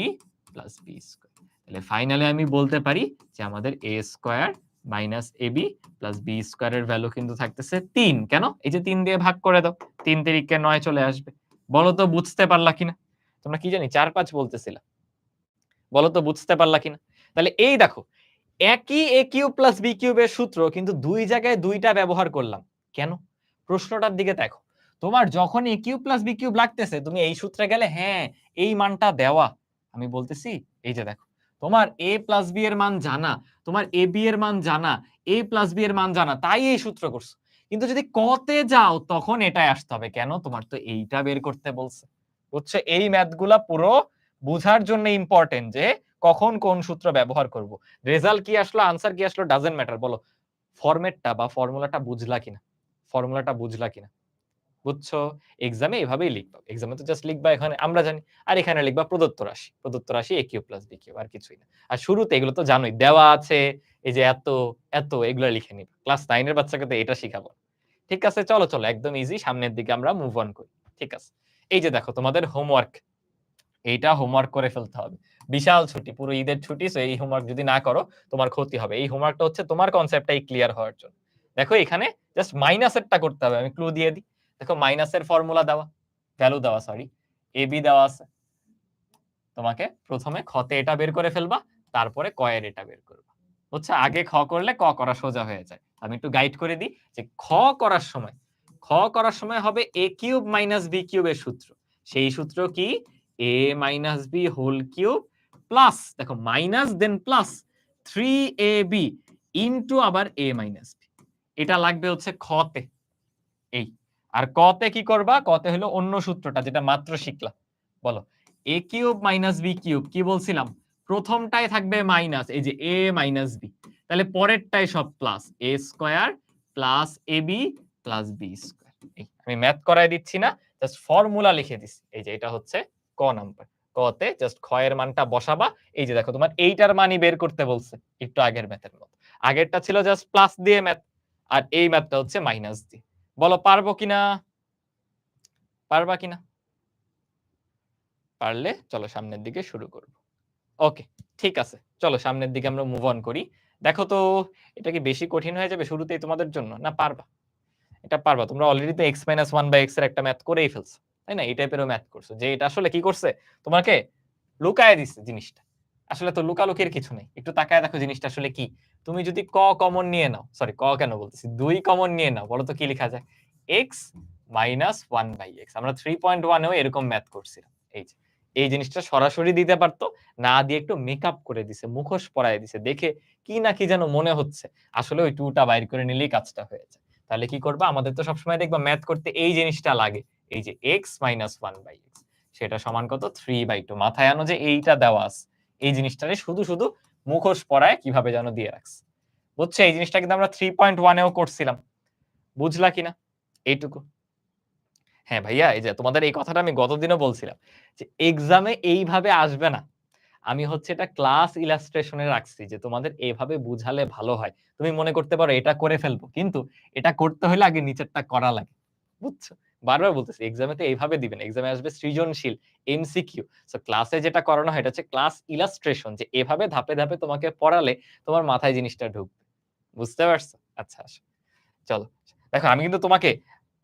plus b square. তাহলে ফাইনালি আমি বলতে পারি যে আমাদের a square minus ab plus b স্কয়ারের ভ্যালু কিন্তু থাকতেছে 3। কেন? এই যে 3 দিয়ে ভাগ করে দাও, 3 তিরিকে 9 চলে আসবে। বলো তো বুঝতে পারলা কিনা? তোমরা কি জানি 4 5 বলতেছিলা, বলো তো বুঝতে পারলা কিনা? তাহলে এই দেখো, একই a কিউব প্লাস b কিউবের সূত্র কিন্তু দুই জায়গায় দুইটা ব্যবহার করলাম। কেন? প্রশ্নটার দিকে দেখো। তোমার যখন a cube plus b cube লাগতেছে তুমি এই সূত্রে গেলে, হ্যাঁ এই মানটা দেওয়া। আমি বলতেছি এই যে দেখো, তোমার a প্লাস b এর মান জানা, তোমার ab এর মান জানা, a প্লাস b এর মান জানা, তাই এই সূত্র করছো। কিন্তু যদি ক তে যাও তখন এটাই আসতে হবে। কেন? তোমার তো এইটা বের করতে বলছে। বুঝছো? এই ম্যাথগুলা পুরো বুঝার জন্য ইম্পর্টেন্ট যে কখন কোন সূত্র ব্যবহার করব। রেজাল্ট কি আসলো, আনসার কি আসলো, ডাজন্ট ম্যাটার। বলো ফরম্যাটটা বা ফর্মুলাটা বুঝলা কিনা? ফর্মুলাটা বুঝলা কিনা? বুঝছো? এক্সামে এভাবেই লিখবা। এক্সামে তো জাস্ট লিখবা এখানে আমরা জানি। আর এখানে লিখবা প্রদত্ত রাশি। প্রদত্ত রাশি a cube plus b cube, আর কিছুই না। আর শুরুতে এগুলো তো জানোই দেওয়া আছে, এই যে এত এগুলো লিখে নিবা। ক্লাস 9 এর বাচ্চাকে তো এটা শিখাবো। ঠিক আছে, চলো একদম ইজি, সামনের দিকে আমরা মুভ অন করি। ঠিক আছে। এই যে দেখো তোমাদের হোমওয়ার্ক, এইটা হোমওয়ার্ক করে ফেলতে হবে। বিশাল ছুটি, পুরো ঈদের ছুটি, সো এই হোমওয়ার্ক যদি না করো তোমার ক্ষতি হবে। এই হোমওয়ার্কটা হচ্ছে তোমার কনসেপ্টটাই ক্লিয়ার হওয়ার জন্য। দেখো এখানে জাস্ট মাইনাসেরটা করতে হবে, আমি ক্লু দিয়ে দিই। দেখো মাইনাসের ফর্মুলা দেওয়া, ভ্যালু দেওয়া, সরি এবি দেওয়া আছে। তোমাকে প্রথমে খতে এটা বের করে ফেলবা, তারপরে ক এর এটা বের করবা। বুঝছো? আগে খ করলে ক করা সোজা হয়ে যায়। আমি একটু গাইড করে দিই যে খ করার সময় হবে a কিউব মাইনাস b কিউবের সূত্র। সেই সূত্র কি? a minus b whole cube plus, দেখো minus then plus 3ab into আবার a মাইনাস b। এটা লাগবে হচ্ছে খতে, এই। আর কতে কি করবা? কতে হলো অন্য সূত্রটা যেটা মাত্র শিখলাম। বলো a cube minus b cube, কি বলছিলাম? প্রথমটায় থাকবে মাইনাস, এই যে a মাইনাস b, তাহলে পরেরটাই সব plus, a square plus ab plus b square. আমি ম্যাথ করাই দিচ্ছি না, জাস্ট ফর্মুলা লিখে দিচ্ছি। এই যে এটা হচ্ছে ক নাম্বার। কতে জাস্ট খ এর মানটা বসাবা। এই যে দেখো তোমার এইটার মানই বের করতে বলছে, একটু আগের ম্যাথের মতো। আগেরটা ছিল জাস্ট প্লাস দিয়ে ম্যাথ, আর এই ম্যাথটা হচ্ছে মাইনাস দিয়ে। বলো পারবো কিনা? পারবা কিনা? পারলে চলো সামনের দিকে শুরু করব। ওকে, ঠিক আছে, চলো সামনের দিকে আমরা মুভ অন করি। দেখো তো এটা কি বেশি কঠিন হয়ে যাবে শুরুতেই তোমাদের জন্য? না পারবা? এটা পারবা। তোমরা অলরেডি তো x - 1 x এর একটা ম্যাথ করেই ফেলছো, তাই না? এই টাইপেরও ম্যাথ করছো, যে এটা আসলে কি করছে তোমাকে লুকায় দিচ্ছে জিনিসটা। আসলে তো লুকালুকির কিছু নেই। একটু তাকায় দেখো জিনিসটা আসলে কি। তুমি যদি ক কমন নিয়ে নাও, সরি ক কেন বলতেছি, ২ কমন নিয়ে নাও, বলো তো কি লিখা যায়? x minus 1/x। আমরা 3.1 এও এরকম ম্যাথ করছিলাম। এই যে, এই জিনিসটা সরাসরি দিতে পারতো, না দিয়ে একটু মেকআপ করে দিছে, মুখোশ পরায় দিছে। দেখে কি না কি যেন মনে হচ্ছে। আসলে ওই 2 টা বাইর করে নিলেই কাজটা হয়ে যায়। তাহলে কি করবা? আমাদের তো সবসময় দেখবা ম্যাথ করতে এই জিনিসটা লাগে। এই যে x মাইনাস 1/x, সেটা সমান কত? 3/2। মাথায় আনো যে এইটা দেওয়া আছে। এই জিনিসটারে শুধু মুখোশ পরায় কিভাবে যেন দিয়ে রাখছে। বুঝছো? এই জিনিসটা কিন্তু আমরা 3.1 এও করছিলাম। বুঝলা কিনা? এইটুকু। হ্যাঁ, ভাইয়া এই যে তোমাদের এই কথাটা আমি গতদিনও বলছিলাম। যে এক্সামে এইভাবে আসবে না। আমি হচ্ছে এটা ক্লাস ইলাস্ট্রেশন এ রাখছি যে তোমাদের এভাবে বুঝালে ভালো হয়। তুমি মনে করতে পারো এটা করে ফেলবো। কিন্তু এটা করতে হলে আগে নিচেরটা করা লাগে। বুঝছো? বারবার বলতেছি এক্সামে তো এইভাবে দিবেন। এক্সামে আসবে সৃজনশীল, এমসিকিউ। সো ক্লাসে যেটা করানো হয় এটা হচ্ছে ক্লাস ইলাস্ট্রেশন, যে এভাবে ধাপে তোমাকে পড়ালে তোমার মাথায় জিনিসটা ঢুকবে। বুঝতে পারছো? আচ্ছা আসো। চলো। দেখো আমি কিন্তু তোমাকে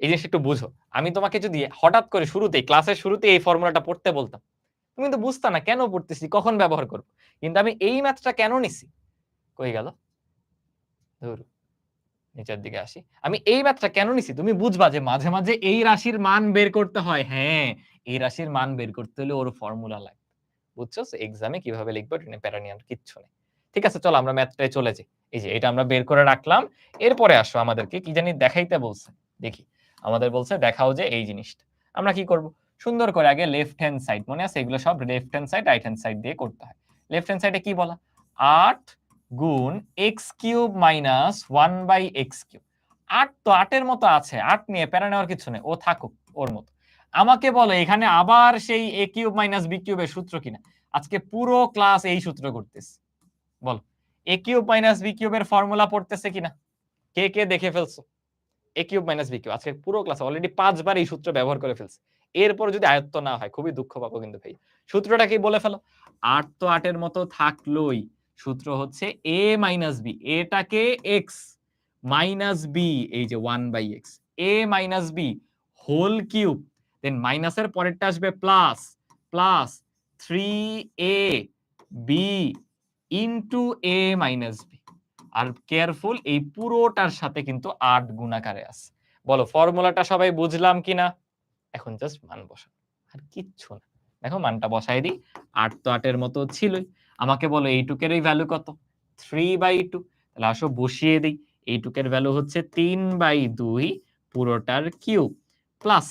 এই জিনিসটা একটু বুঝো। আমি তোমাকে যদি হঠাৎ করে শুরুতেই ক্লাসের শুরুতেই এই ফর্মুলাটা পড়তে বলতাম, তুমি কিন্তু বুঝতা না কেন পড়তেছি, কখন ব্যবহার করব। কিন্তু আমি এই ম্যাথটা কেন নিছি? কই গেল? ধুর, নিচের দিকে আসি। আমি এই ম্যাথটা কেন নিছি? তুমি বুঝবা যে মাঝে এই রাশির মান বের করতে হয়। হ্যাঁ, এই রাশির মান বের করতে হলে ওর ফর্মুলা লাগবে। বুঝছো? সো এক্সামে কিভাবে লিখবো এটা নিয়ে প্যারা নেওয়ার কিচ্ছু নেই। ঠিক আছে, চলো আমরা ম্যাথটায় চলে যাই। এই যে এটা আমরা বের করে রাখলাম। এরপরে আসো আমাদেরকে কি জানি দেখাইতে বলছে। দেখি। আমাদের বলছে দেখাও যে এই জিনিসটা। আমরা কি করব? সুন্দর করে আগে লেফট হ্যান্ড সাইড, মনে আছে এগুলো সব left hand side, right hand side দিয়ে করতে হয়। লেফট হ্যান্ড সাইডে কি বলা? ৮ গুণ x³ মাইনাস 1/x³। ৮ তো ৮ এর মতো আছে। ৮ নিয়ে প্যারা নেওয়ার কিছু নেই। ও থাকুক ওর মতো। আমাকে বলো এখানে আবার সেই a³ মাইনাস b³ এর সূত্র কিনা? আজকে পুরো ক্লাস এই সূত্র করতেছি। বলো। a³ মাইনাস b³ এর ফর্মুলা পড়তেছে কিনা? কে দেখে ফেলছো? a³ মাইনাস b³ আজকে পুরো ক্লাসে অলরেডি ৫ বার এই সূত্র ব্যবহার করে ফেলছি। এরপর যদি আয়ত্ত না হয় খুবই দুঃখ পাবো কিন্তু ভাই। সূত্রটা কি বলে ফেলো। ৮ তো ৮ এর মতো থাকলোই। সূত্র হচ্ছে a মাইনাস b, এটাকে x মাইনাস b, এই যে 1/x, a minus b whole cube, then মাইনাসের পরেরটা আসবে plus, plus 3ab into a minus b। আর কেয়ারফুল এই পুরোটার সাথে কিন্তু ৮ গুণাকারে আছে। বলো ফর্মুলাটা সবাই বুঝলাম কিনা? এখন জাস্ট মান বসাও। আর কিচ্ছু না। দেখো মানটা বসায় দিই। ৮ তো ৮ এর মতো ছিলই। আমাকে বলো এইটুকের এই ভ্যালু কত? 3/2। তাহলে আসো বসিয়ে দেই। এইটুকের ভ্যালু হচ্ছে 3/2 পুরোটার কিউব। প্লাস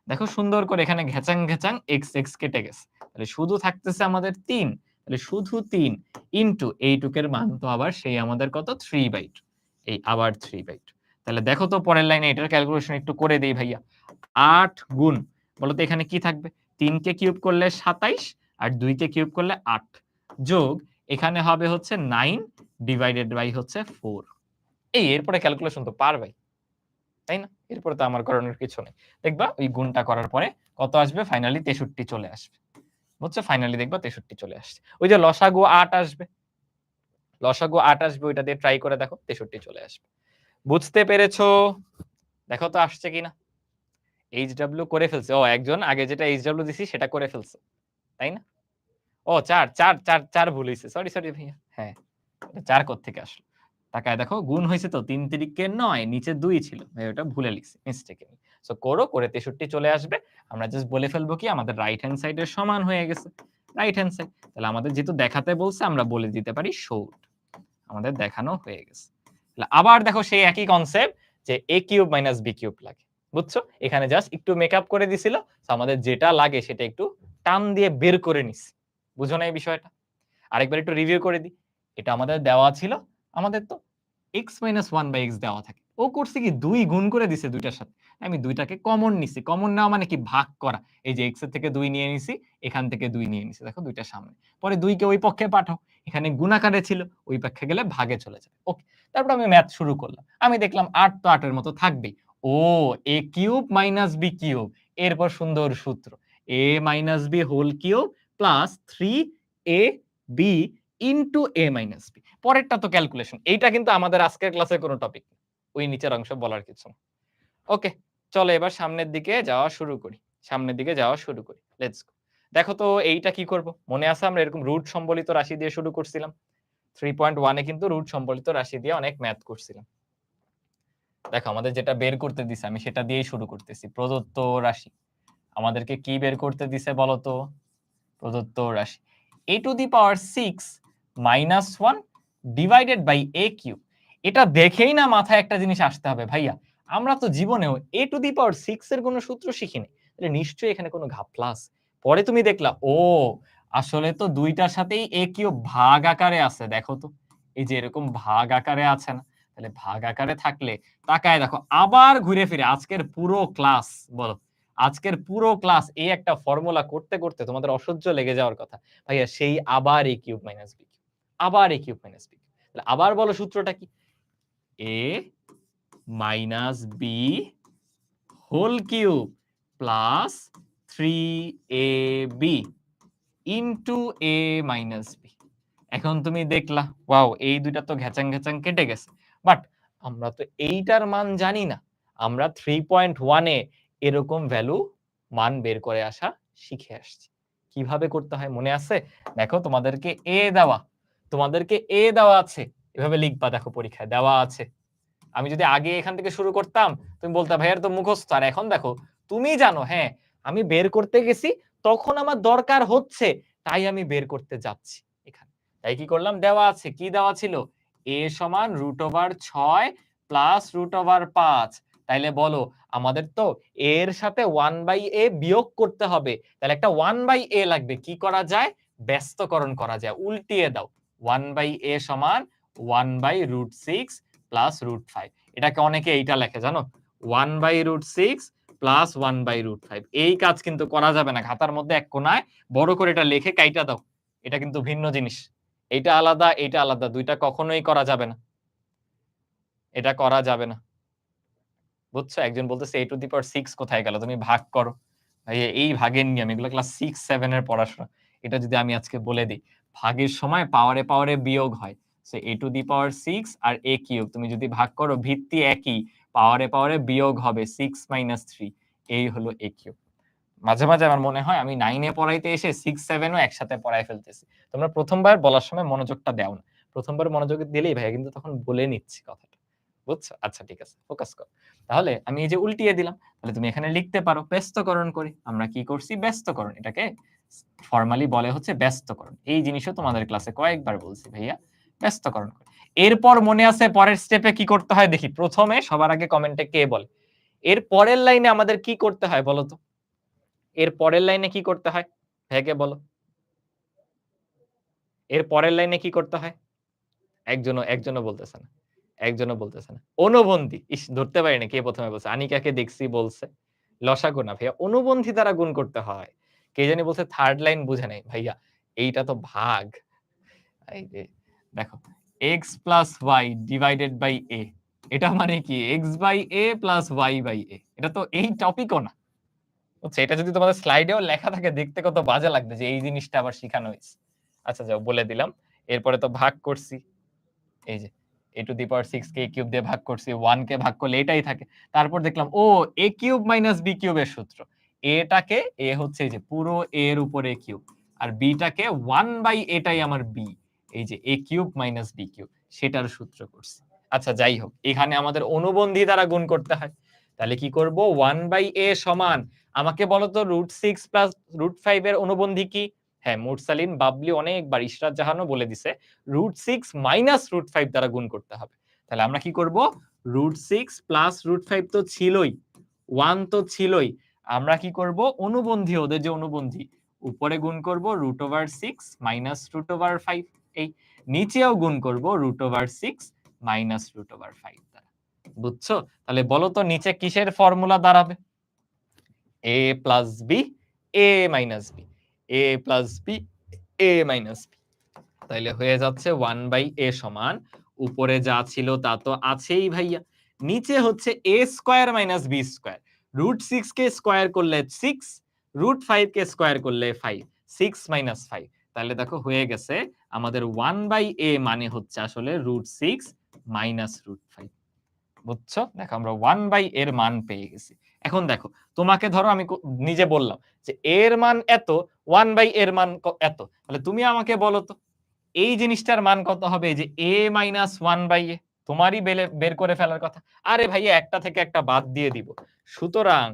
দেখো সুন্দর করে এখানে ঘেচাং x কেটে গেছে। তাহলে শুধু থাকতেছে আমাদের ৩। তাহলে শুধু ৩ ইনটু এইটুকের মান তো আবার সেই আমাদের কত? 3/2। এই আবার 3/2। তাহলে দেখো তো পরের লাইনে এটার ক্যালকুলেশন একটু করে দেই ভাইয়া। ৮ গুণ, বলো তো এখানে কি থাকবে? ৩ কে কিউব করলে ২৭ আর ২ কে কিউব করলে ৮ যোগ এখানে হবে হচ্ছে ৯ ডিভাইডেড বাই হচ্ছে ৪। এই এরপরে ক্যালকুলেশন তো পারবাই, তাই না? এরপরে তো আমার করানোর কিছু নেই। দেখবা ওই গুণটা করার পরে কত আসবে? ফাইনালি ৬৩ চলে আসবে। বুঝছো? ফাইনালি দেখবা ৬৩ চলে আসছে। ওই যে লসাগু ৮ আসবে। লসাগু ৮ আসবে, ওইটা দিয়ে ট্রাই করে দেখো ৬৩ চলে আসবে। বুঝতে পেরেছো? দেখো তো আসছে কিনা? এইচডব্লিউ করে ফেলছে। ও একজন আগে যেটা এইচডব্লিউ দিছি সেটা করে ফেলছে। তাই না? ও ৪ ভুল হইছে। সরি ভাইয়া। হ্যাঁ, ৪ কোত্থেকে আসলো? তাকায় দেখো গুণ হইছে তো ৩ তিরিকে ৯, নিচে ২ ছিল। ভাই ওটা ভুলে লিখছি মিস্টেকেলি। সো করো, করে ৬৩ চলে আসবে। আমরা জাস্ট বলে ফেলবো কি আমাদের রাইট হ্যান্ড সাইড এর সমান হয়ে গেছে। Right hand side. তাহলে আমাদের যেহেতু দেখাতে বলছে আমরা বলে দিতে পারি শোড। আমাদের দেখানো হয়ে গেছে। তাহলে আবার দেখো সেই একই কনসেপ্ট যে a³ মাইনাস b³ লাগে। বুঝছো? এখানে জাস্ট একটু মেকআপ করে দিছিল। সো আমাদের যেটা লাগে সেটা একটু টান দিয়ে বের করে নিছি। বুঝো না এই বিষয়টা? আরেকবার একটু রিভিউ করে দিই। এটা আমাদের দেওয়া ছিল। আমাদের তো x মাইনাস 1/x দেওয়া থাকে। ও করছে কি ২ গুণ করে দিছে ২ টার সাথে। আমি ২ টাকে কমন নিছি। কমন নেওয়া মানে কি? ভাগ করা। এই যে x এর থেকে ২ নিয়ে নিছি, এখান থেকে ২ নিয়ে নিছি। দেখো ২ টা সামনে। পরে ২ কে ওই পক্ষে পাঠাও। এখানে গুণাকারে ছিল, ওই পক্ষে গেলে ভাগে চলে যাবে। ওকে। তারপর আমি ম্যাথ শুরু করলাম। আমি দেখলাম ৮ তো ৮ এর মতো থাকবেই। ও a³ মাইনাস b³ এরপর সুন্দর সূত্র। a minus b whole cube plus 3ab into a minus b। পরেরটা তো ক্যালকুলেশন। এইটা কিন্তু আমাদের আজকের ক্লাসের কোনো টপিক না। ওই নিচের অংশ বলার কিছু না। ওকে, চলো এবার সামনের দিকে যাওয়া শুরু করি। Let's go. দেখো তো এইটা কি করব? মনে আছে আমরা এরকম রুট সম্বলিত রাশি দিয়ে শুরু করছিলাম। 3.1 এ কিন্তু রুট সম্বলিত রাশি দিয়ে অনেক ম্যাথ করছিলাম। দেখো আমাদের যেটা বের করতে দিছে আমি সেটা দিয়েই শুরু করতেছি। প্রদত্ত রাশি। আমাদেরকে কি বের করতে দিছে বলো তো? প্রদত্ত রাশি a to the power 6 minus 1 divided by a cube. এটা দেখেই না মাথায় একটা জিনিস আসতে হবে ভাইয়া, আমরা তো জীবনেও a টু দি পাওয়ার 6 এর কোনো সূত্র শিখিনি। তাহলে নিশ্চয়ই এখানে কোনো ঘাপলা আছে। পরে তুমি দেখলা ও আসলে তো দুইটার সাথেই a কিউব ভাগ আকারে আছে। দেখো তো এই যে এরকম ভাগ আকারে আছে না? তাহলে ভাগ আকারে থাকলে তাকায় দেখো আবার ঘুরে ফিরে আজকের পুরো ক্লাস বলো, আজকের পুরো ক্লাস এই একটা ফর্মুলা করতে করতে তোমাদের অসহ্য লেগে যাওয়ার কথা। ভাইয়া সেই আবার a cube minus b cube, আবার a cube minus b cube. তাহলে আবার বলো সূত্রটা কি? a minus b whole cube plus 3ab into a minus b। এখন তুমি দেখলা ওয়াও এই দুইটা তো ঘ্যাচাং ঘ্যাচাং কেটে গেছে। বাট আমরা তো এইটার মান জানি না। আমরা 3.1 এ এরকম ভ্যালু মান বের করে আসা শিখে আসছি। কিভাবে করতে হয় মনে আছে? দেখো তোমাদেরকে a দেওয়া, তোমাদেরকে a দেওয়া আছে। এভাবে লিখবা দেখো পরীক্ষায় দেওয়া আছে। আমি যদি আগে এখান থেকে শুরু করতাম তুমি বলতে ভাইয়ার তো মুখস্থ, আর এখন দেখো তুমি জানো হ্যাঁ আমি বের করতে গেছি তখন আমার দরকার হচ্ছে তাই আমি বের করতে যাচ্ছি এখানে। তাই কি করলাম? দেওয়া আছে, কি দেওয়া ছিল? a সমান √6 প্লাস √5। তাইলে বলো আমাদের তো a এর সাথে 1/a বিয়োগ করতে হবে, তাহলে একটা 1/a লাগবে। কি করা যায়? ব্যস্তকরণ করা যায়, উল্টিয়ে দাও। 1/a সমান 1/√6 প্লাস √5। এটাকে অনেকে এইটা লেখে জানো, 1/√6 প্লাস 1/√5। এই কাজ কিন্তু করা যাবে না। খাতার মধ্যে এক কোনায় বড় করে এটা লিখে কাইটা দাও। এটা কিন্তু ভিন্ন জিনিস। এইটা আলাদা, এইটা আলাদা। দুইটা কখনোই করা যাবে না। এটা করা যাবে না। বুঝছো? একজন বলতেছে a টু দি পাওয়ার 6 কোথায় গেল? তুমি ভাগ করো। ভাই এই ভাগের নিয়ম এগুলো ক্লাস 6 7 এর পড়াশোনা। এটা যদি আমি আজকে বলে দেই, ভাগের সময় পাওয়ারে পাওয়ারে বিয়োগ হয়। So a to the power 6 আর a কিউব তুমি যদি ভাগ করো ভিত্তি একই, পাওয়ারে পাওয়ারে বিয়োগ হবে 6 মাইনাস 3। এই হলো a কিউব। মাঝে, মাঝে আমার মনে হয় আমি 9 এ পড়াইতে এসে 6 7 ও একসাথে পড়ায় ফেলতেছি। তোমরা প্রথমবার বলার সময় মনোযোগটা দাও না। প্রথমবার মনোযোগ দিলেই ভাইয়া কিন্তু তখন বলে নিচ্ছি কথাটা। বুঝছো? আচ্ছা ঠিক আছে। ফোকাস করো। তাহলে আমি এই যে উল্টিয়ে দিলাম। তাহলে তুমি এখানে লিখতে পারো ব্যস্তকরণ করে। আমরা কি করছি? ব্যস্তকরণ। এটাকে ফরমালি বলে হচ্ছে ব্যস্তকরণ। এই জিনিসও তোমাদের ক্লাসে কয়েকবার বলছি ভাইয়া। ব্যস্তকরণ করে। এরপর মনে আছে পরের স্টেপে কি করতে হয় দেখি। প্রথমে সবার আগে কমেন্টে কে বলে? এর পরের লাইনে আমাদের কি করতে হয় বলো তো? এর পরের লাইনে কি করতে হয়? ভাইয়াকে বলো। এর পরের লাইনে কি করতে হয়? একজনও বলতেছে না। একজনও বলতেছে না। অনুবন্ধী। ইস! ধরতে পারি না কে ১ম এ বলছে। আনিকাকে দেখছি বলছে। লসাগু না ভাইয়া, অনুবন্ধী দ্বারা গুণ করতে হয়। কে জানি বলছে 3rd লাইন বুঝে নাই। ভাইয়া এইটা তো ভাগ। এই যে দেখো x plus y divided by a। এটা মানে কি? x by a plus y by a। এটা তো এই টপিকও না। বুঝছো? এটা যদি তোমাদের স্লাইডেও লেখা থাকে দেখতে কত বাজে লাগবে যে এই জিনিসটা আবার শিখানো হইছে। আচ্ছা যাও বলে দিলাম। এরপরে তো ভাগ করছি। এই যে a to the power 6 K a cube দিয়ে ভাগ করছি। 1 কে ভাগ করলে এটাই থাকে। তারপর দেখলাম ও a কিউব মাইনাস b কিউবের সূত্র। a টাকে a হচ্ছে এই যে পুরো a এর উপরে কিউব। আর b টাকে 1 বাই a টাই আমার b। এই যে a cube minus b cube সেটার সূত্র করছি। আচ্ছা যাই হোক, এখানে আমাদের অনুবন্ধী দ্বারা গুণ করতে হয়। তাহলে কি করব? 1 বাই a সমান আমাকে বলো তো √6 প্লাস √5 এর অনুবন্ধী কি? হ্যাঁ, মুরসালিন, বাবলি অনেকবার ইশরাত জাহানও বলে দিছে। √6 মাইনাস √5 দ্বারা গুণ করতে হবে। তাহলে আমরা কি করব? √6 প্লাস √5 তো ছিলই, 1 তো ছিলই। আমরা কি করব? অনুবন্ধী, ওদের যে অনুবন্ধী, উপরে গুণ করব √6 মাইনাস √5। এই নিচেও গুণ করব √6 মাইনাস √5 দ্বারা। বুঝছো? তাহলে বলো তো নিচে কিসের ফর্মুলা দাঁড়াবে? a plus b a minus b a plus b a minus b। তাইলে হয়ে যাচ্ছে 1 বাই a সমান উপরে যা ছিল তা তো আছেই ভাইয়া, নিচে হচ্ছে a square minus b square. √6 K square করলে 6, √5 কে স্কয়ার করলে 5, 6 মাইনাস 5। তাহলে দেখো হয়ে গেছে আমাদের 1 বাই a মানে হচ্ছে আসলে √6 মাইনাস √5। বুঝছো? দেখো আমরা 1 বাই এর মান পেয়ে গেছি। এখন দেখো তোমাকে ধরো আমি নিজে বললাম যে এর মান এত, 1/a এর মান এত, তাহলে তুমি আমাকে বলো তো এই জিনিসটার মান কত হবে? এই যে a মাইনাস 1/a, তোমারই বের করে ফেলার কথা। আরে ভাইয়া একটা থেকে একটা বাদ দিয়ে দিব। সুতরাং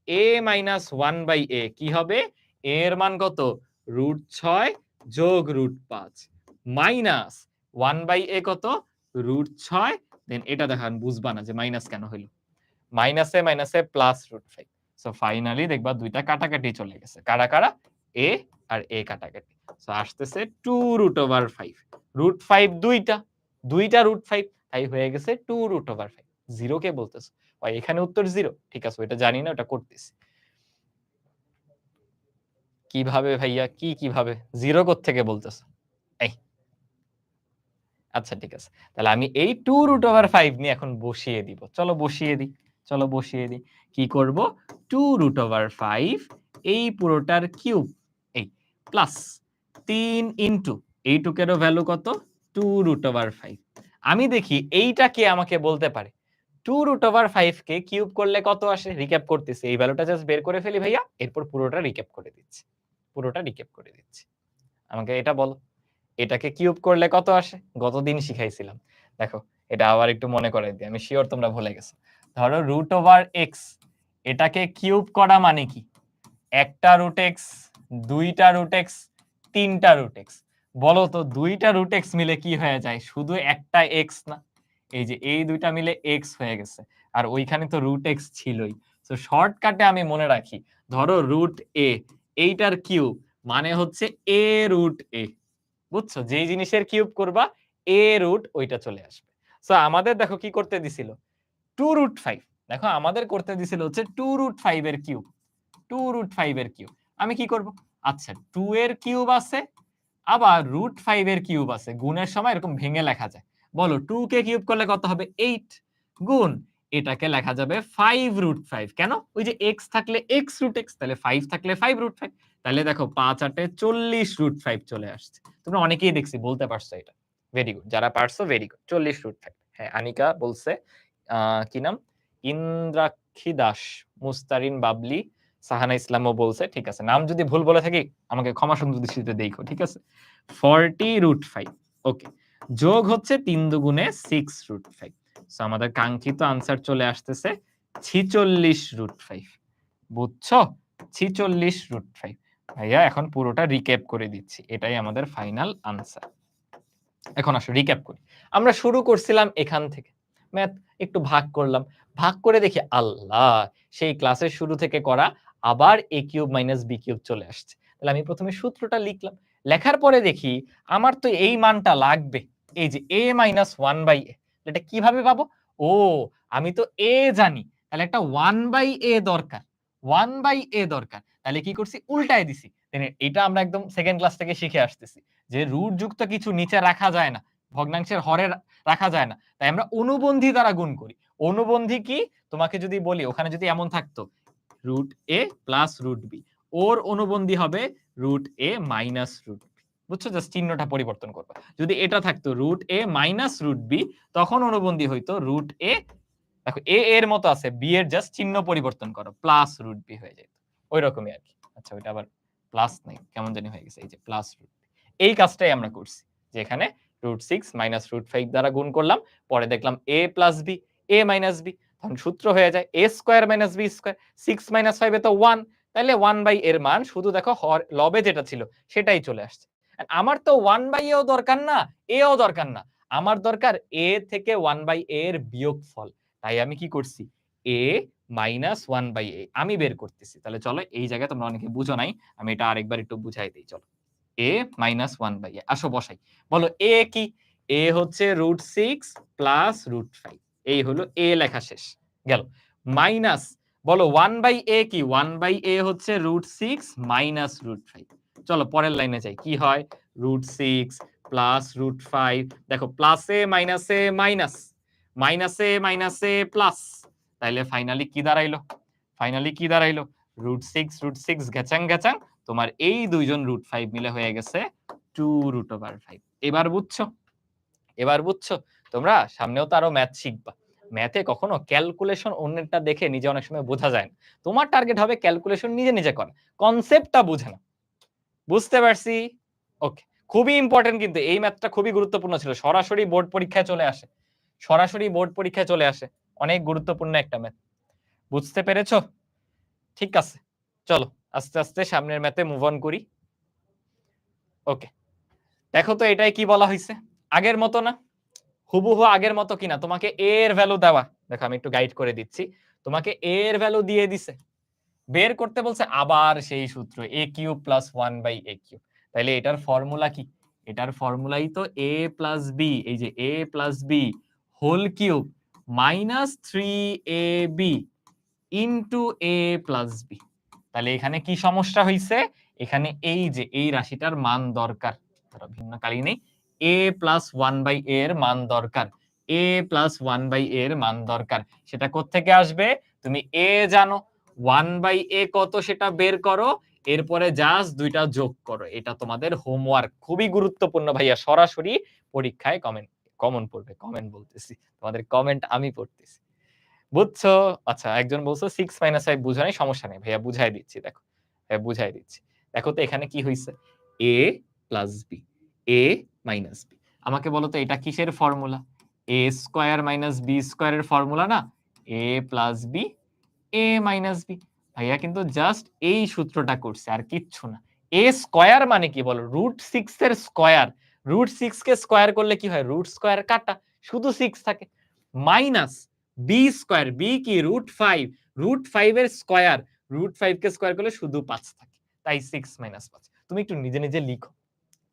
a মাইনাস 1/a কি হবে? a এর মান কত? √6 যোগ √5 মাইনাস 1/a কত? √6, দেন এটা দেখান বুঝবা না যে মাইনাস কেন হইল। মাইনাসে মাইনাসে প্লাস √5। সো ফাইনালি দেখবা দুইটা কাটাকাটি চলে গেছে। কারা কারা? a আর a কাটাকাটি। সো আসতেছে 2√5। √5 দুইটা, দুইটা √5, তাই হয়ে গেছে 2√5। 0 কে বলতেছে। ভাই এখানে উত্তর 0। ঠিক আছে, ওটা জানি না, ওটা করতেছি। কিভাবে ভাইয়া? কিভাবে? 0 কোত্থেকে বলতেছো? এই আচ্ছা ঠিক আছে। তাহলে আমি এই 2√5 নিয়ে এখন বসিয়ে দিব। চলো বসিয়ে দিই। চলো বসিয়ে দিই। কি করব? 2√5 এই পুরোটার কিউব, এই প্লাস 3 ইনটু এইটুকেরও ভ্যালু কত? 2√5। আমি দেখি এইটা কে আমাকে বলতে পারে 2√5 কে কিউব করলে কত আসে? রিক্যাপ করতেছি। এই ভ্যালুটা জাস্ট বের করে ফেলি ভাইয়া। এরপর পুরোটা রিক্যাপ করে দিচ্ছি। পুরোটা রিক্যাপ করে দিচ্ছি। আমাকে এটা বলো। এটাকে কিউব করলে কত আসে? গতদিন শিখাইছিলাম। দেখো, এটা আবার একটু মনে করাই দিই। আমি সিওর তোমরা ভুলে গেছো। ধরো √x, এটাকে কিউব করা মানে কি? একটা √x, দুইটা √x, তিনটা √x। বলো তো দুইটা √x মিলে কি হয়ে যায়? শুধু একটা x না? এই যে এই দুইটা মিলে x হয়ে গেছে। আর ওইখানে তো √x ছিলই। সো শর্টকাটে আমি মনে রাখি, ধরো √a, এইটার কিউব মানে হচ্ছে a√a। বুঝছো? যেই জিনিসের কিউব করবা a√ ওইটা চলে আসবে। সো আমাদের দেখো কি করতে দিছিল? 2√5। দেখো আমাদের করতে দিছিল হচ্ছে 2√5 এর কিউব। 2√5 এর কিউব। আমি কি করব? আচ্ছা 2 এর কিউব আছে, আবার √5 এর কিউব আছে। গুণের সময় এরকম ভেঙে লেখা যায়। বলো 2 কে কিউব করলে কত হবে? 8 গুণ এটাকে লেখা যাবে 5√5। কেন? ওই যে x থাকলে x√x, তাহলে 5 থাকলে 5√5। তাহলে দেখো 5 8 40√5 চলে আসছে। তোমরা অনেকেই দেখছি বলতে পারছো এটা। Very good. যারা পারছো ভেরি গুড। 40√5। হ্যাঁ, আনিকা বলছে। কি নাম? ইন্দ্রাক্ষী দাস, মুস্তারিন বাবলি, সাহানা ইসলামও বলছে। ঠিক আছে, নাম যদি ভুল বলে থাকি আমাকে ক্ষমা সুন্দর দৃষ্টিতে দেখো। ঠিক আছে, 40√5। ওকে, যোগ হচ্ছে 3 দুগুণে 6√5। সো আমাদের কাঙ্ক্ষিত আনসার চলে আসতেছে 46√5। বুঝছো? 46√5। ভাইয়া এখন পুরোটা রিক্যাপ করে দিচ্ছি। এটাই আমাদের ফাইনাল আনসার। এখন আসো রিক্যাপ করি। আমরা শুরু করছিলাম এখান থেকে। ম্যাথ একটু ভাগ করলাম। ভাগ করে দেখি আল্লাহ! সেই ক্লাসের শুরু থেকে করা আবার a³ - b³ চলে আসছে। তাহলে আমি ১ম এ সূত্রটা লিখলাম। লেখার পরে দেখি আমার তো এই মানটা লাগবে। এই যে a - 1/a। এটা কিভাবে পাবো? ও, আমি তো a জানি। তাহলে একটা 1/a দরকার। 1/a দরকার। তাহলে কি করছি? উল্টায় দিছি। এটা আমরা একদম 2nd ক্লাস থেকে শিখে আসতেছি। যে রুট যুক্ত কিছু নিচে রাখা যায় না। ভগ্নাংশের হরে রাখা যায় না। তাই আমরা অনুবন্ধী দ্বারা গুণ করি। অনুবন্ধী কি? তোমাকে যদি বলি ওখানে যদি এমন থাকতো √a প্লাস √b, ওর অনুবন্ধী হবে √a মাইনাস √b। বুঝছো? জাস্ট চিহ্নটা পরিবর্তন করবা। যদি এটা থাকতো √a মাইনাস √b, তখন অনুবন্ধী হইতো √a। দেখো a এর মতো আছে, b এর জাস্ট চিহ্ন পরিবর্তন করো, প্লাস √b হয়ে যেত। ওইরকমই আরকি। আচ্ছা ওইটা আবার প্লাস নাই, কেমন জানি হয়ে গেছে। এই যে প্লাস √b। এই কাজটাই আমরা করছি। যে এখানে √6 মাইনাস √5 দ্বারা গুণ করলাম। পরে দেখলাম a plus b, a minus b। তখন সূত্র হয়ে যায় a square minus b square. 6 minus 5 এ তো 1। তাইলে 1/a এর মান শুধু দেখো লবে যেটা ছিল সেটাই চলে আসছে। আমার তো 1/a ও দরকার না, a ও দরকার না। আমার দরকার a থেকে 1/a এর বিয়োগফল। তাই আমি কি করছি? a মাইনাস 1/a আমি বের করতেছি। তাহলে চলো এই জায়গায় তোমরা অনেকে বুঝো নাই। আমি এটা আরেকবার একটু বুঝাই দেই চলো। a মাইনাস 1/a আসো বসাই। বলো a কি? a হচ্ছে √6 প্লাস √5। এই হলো a লেখা শেষ। গেল। মাইনাস বলো 1/a কি? 1/a হচ্ছে √6 মাইনাস √5। চলো পরের লাইনে যাই। কি হয়? √6 প্লাস √5। দেখো প্লাসে মাইনাসে মাইনাস, মাইনাসে মাইনাসে প্লাস। তাইলে ফাইনালি কি দাঁড়াইলো? ফাইনালি কি দাঁড়াইলো? √6 √6 ঘেচাং ঘেচাং তোমার এই দুইজন √5 মিলে হয়ে গেছে 2√5। এবার বুঝছো? এবার বুঝছো? তোমরা সামনেও তো আরো ম্যাথ শিখবা। ম্যাথে কখনো ক্যালকুলেশন অন্যেরটা দেখে নিজে অনেক সময় বোঝা যায় না। তোমার টার্গেট হবে ক্যালকুলেশন নিজে নিজে করা। কনসেপ্টটা বুঝে না। বুঝতে পারছি। ওকে, খুবই ইম্পর্টেন্ট, কিন্তু এই ম্যাথটা খুবই গুরুত্বপূর্ণ ছিল। সরাসরি বোর্ড পরীক্ষায় চলে আসে। সরাসরি বোর্ড পরীক্ষায় চলে আসে। অনেক গুরুত্বপূর্ণ একটা ম্যাথ। বুঝতে পেরেছো? ঠিক আছে। চলো আস্তে, আস্তে সামনের ম্যাথে মুভ অন করি। ওকে। দেখো তো এটাই কি বলা হইছে? আগের মতো না? হুবহু আগের মতো কিনা? তোমাকে a এর ভ্যালু দেওয়া। দেখো আমি একটু গাইড করে দিচ্ছি। তোমাকে a এর ভ্যালু দিয়ে দিছে। বের করতে বলছে আবার সেই সূত্র a cube plus 1/a cube. তাইলে এটার ফর্মুলা কি? এটার ফর্মুলাই তো a প্লাস b, এই যে a plus b whole cube minus 3ab into a plus b। তাহলে এখানে কি সমস্যা হইছে? এখানে এই যে এই রাশিটার মান দরকার। ধরো ভিন্ন কালি নেই। a প্লাস 1/a এর মান দরকার। a প্লাস 1/a এর মান দরকার। সেটা কোত্থেকে আসবে? তুমি a জানো, 1/a কত সেটা বের করো, এরপরে জাস্ট দুইটা যোগ করো। এটা তোমাদের হোমওয়ার্ক। খুবই গুরুত্বপূর্ণ ভাইয়া, সরাসরি পরীক্ষায় কমন পড়বে। কমেন্ট বলতেছি, তোমাদের কমেন্ট আমি পড়তেছি। বুঝছো? আচ্ছা, একজন বলছো 6 - 5 বুঝা নাই, সমস্যা নেই ভাইয়া, বুঝাই দিচ্ছি। দেখো ভাইয়া বুঝাই দিচ্ছি। দেখো তো এখানে কি হইছে? a plus b, a minus b। আমাকে বলো তো এটা কিসের formula? a square minus b স্কয়ারের ফর্মুলা না? a plus b, a minus b। ভাইয়া কিন্তু জাস্ট এই সূত্রটা করছে, আর কিচ্ছু না। a স্কয়ার মানে কি বলো? √6 এর স্কয়ার। √6 কে স্কয়ার করলে কি হয়? রুট স্কয়ার কাটা, শুধু 6 থাকে। মাইনাস বি স্কয়ার, বি কি? √5, √5 এর স্কয়ার, √5 কে স্কয়ার করলে শুধু 5 থাকে। তাই 6 - 5। তুমি একটু নিজে, নিজে লিখো।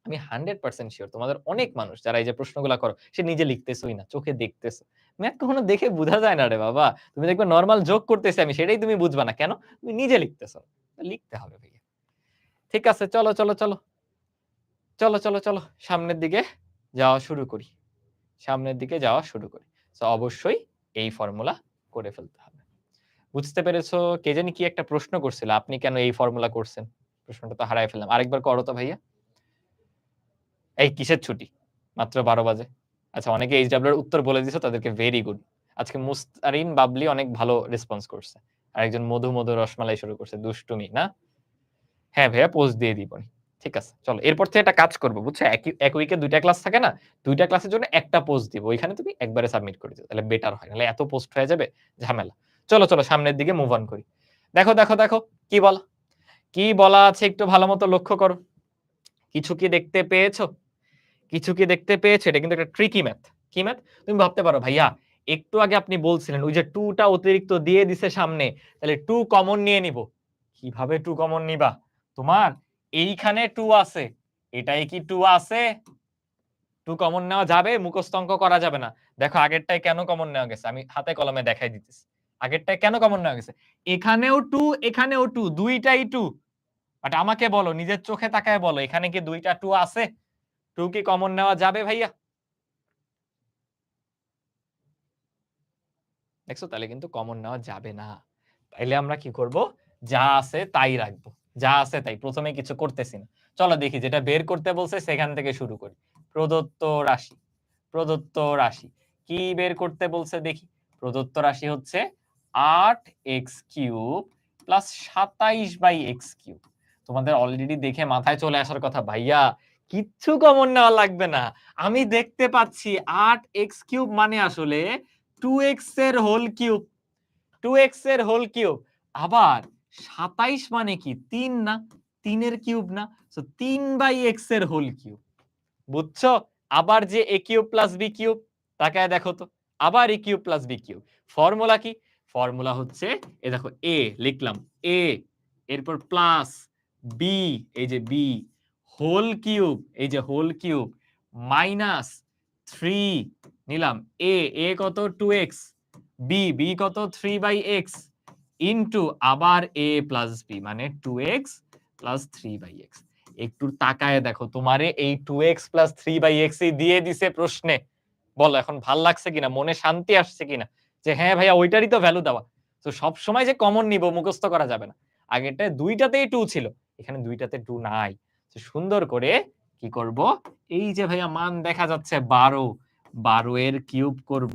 আমি 100% সিউর তোমাদের অনেক মানুষ যারা এই যে প্রশ্নগুলা করো, সে নিজে লিখতেছই না, চোখে দেখতেছো। ম্যাথ কখনো দেখে বুঝা যায় না রে বাবা। তুমি দেখবে নরমাল যোগ করতেছি আমি, সেটাই তুমি বুঝবা না। কেন? তুমি নিজে লিখতেছো। লিখতে হবে ভাইয়া। ঠিক আছে, চলো, চলো, চলো। চলো, চলো, চলো। সামনের দিকে যাওয়া শুরু করি। সামনের দিকে যাওয়া শুরু করি। সো অবশ্যই এই ফর্মুলা করে ফেলতে হবে। বুঝতে পেরেছো? কে জানি কি একটা প্রশ্ন করছিল। আপনি কেন এই ফর্মুলা করছেন? প্রশ্নটা তো হারায় ফেললাম। আরেকবার করো তো ভাইয়া। এই কিসের ছুটি? মাত্র 12 বাজে। আচ্ছা, অনেকে এইচডব্লিউ এর উত্তর বলে দিছো, তাদেরকে ভেরি গুড। আজকে মুস্তারিন বাবলি অনেক ভালো রেসপন্স করছে। আরেকজন মধু, মধু রসমালাই শুরু করছে। দুষ্টুমি না? হ্যাঁ ভাইয়া, পোস্ট দিয়ে দিবনি। ঠিক আছে। চলো এরপর থেকে একটা কাজ করব। বুঝছো? এক উইকে ২ টা ক্লাস থাকে না? ২ টা ক্লাসের জন্য একটা পোস্ট দিব। ওইখানে তুমি একবারে সাবমিট করে দিও। তাহলে বেটার হয়। নাহলে এত পোস্ট হয়ে যাবে, ঝামেলা। চলো, চলো সামনের দিকে মুভ অন করি। দেখো, দেখো, দেখো কি বলা? কি বলা আছে একটু ভালোমতো লক্ষ্য করো। কিছু কি দেখতে পেয়েছো? কিছু কি দেখতে পেয়েছো? এটা কিন্তু একটা ট্রিকি ম্যাথ। কি ম্যাথ? তুমি ভাবতে পারো ভাইয়া একটু আগে আপনি বলছিলেন ওই যে 2 টা অতিরিক্ত দিয়ে দিছে সামনে, তাহলে 2 কমন নিয়ে নিব। কিভাবে 2 কমন নিবা? তোমার এইখানে 2 আছে। এটাই কি 2 আছে? 2 কমন নেওয়া যাবে? মুখস্থ অঙ্ক করা যাবে না। দেখো আগেরটায় কেন কমন নেওয়া গেছে? আমি হাতে কলমে দেখাই দিতেছি। আগেরটায় কেন কমন নেওয়া গেছে? এখানেও 2, এখানেও 2, দুইটাই 2। বাট আমাকে বলো, নিজের চোখে তাকায় বলো, এখানে কি 2 টা 2 আছে? 2 কি কমন নেওয়া যাবে ভাইয়া? দেখছো? তাহলে কিন্তু কমন নেওয়া যাবে না। তাইলে আমরা কি করব? যা আছে তাই রাখবো। যা আছে তাই। প্রথমে কিছু করতেছি না। চলো দেখি যেটা বের করতে বলছে সেখান থেকে শুরু করি। প্রদত্ত রাশি। প্রদত্ত রাশি। কি বের করতে বলছে দেখি। প্রদত্ত রাশি হচ্ছে 8x³ প্লাস 27/x³। তোমাদের অলরেডি দেখে মাথায় চলে আসার কথা, ভাইয়া কিচ্ছু কমন নেওয়া লাগবে না। আমি দেখতে পাচ্ছি 8x³ মানে আসলে 2x এর হোল কিউব। 2x এর হোল কিউব। আবার 27 মানে কি? 3 না? 3 এর কিউব না? সো 3/x এর হোল কিউব। বুঝছো? আবার যে a cube plus b cube, তাকায় দেখো তো। আবার a cube plus b cube. Formula কি? ফর্মুলা হচ্ছে এই দেখো, a লিখলাম, a এরপর প্লাস b, এই যে b হোল কিউব, এই যে হোল কিউব মাইনাস 3 নিলাম, a কত? 2x, b কত? 3/x ইনটু আবার a প্লাস b মানে 2x প্লাস 3/x। একটু তাকায় দেখো, তোমারে এই 2x প্লাস 3/x ই দিয়ে দিছে প্রশ্নে। বলো এখন ভাল লাগছে কিনা? মনে শান্তি আসছে কিনা? যে হ্যাঁ ভাইয়া ওইটারই তো ভ্যালু দেওয়া। তো সব সময় যে কমন নিব মুখস্থ করা যাবে না। আগেরটায় 2 টাতেই 2 ছিল। এখানে 2 টাতে 2 নাই। তো সুন্দর করে কি করব? এই যে ভাইয়া মান দেখা যাচ্ছে 12, 12 এর কিউব করব।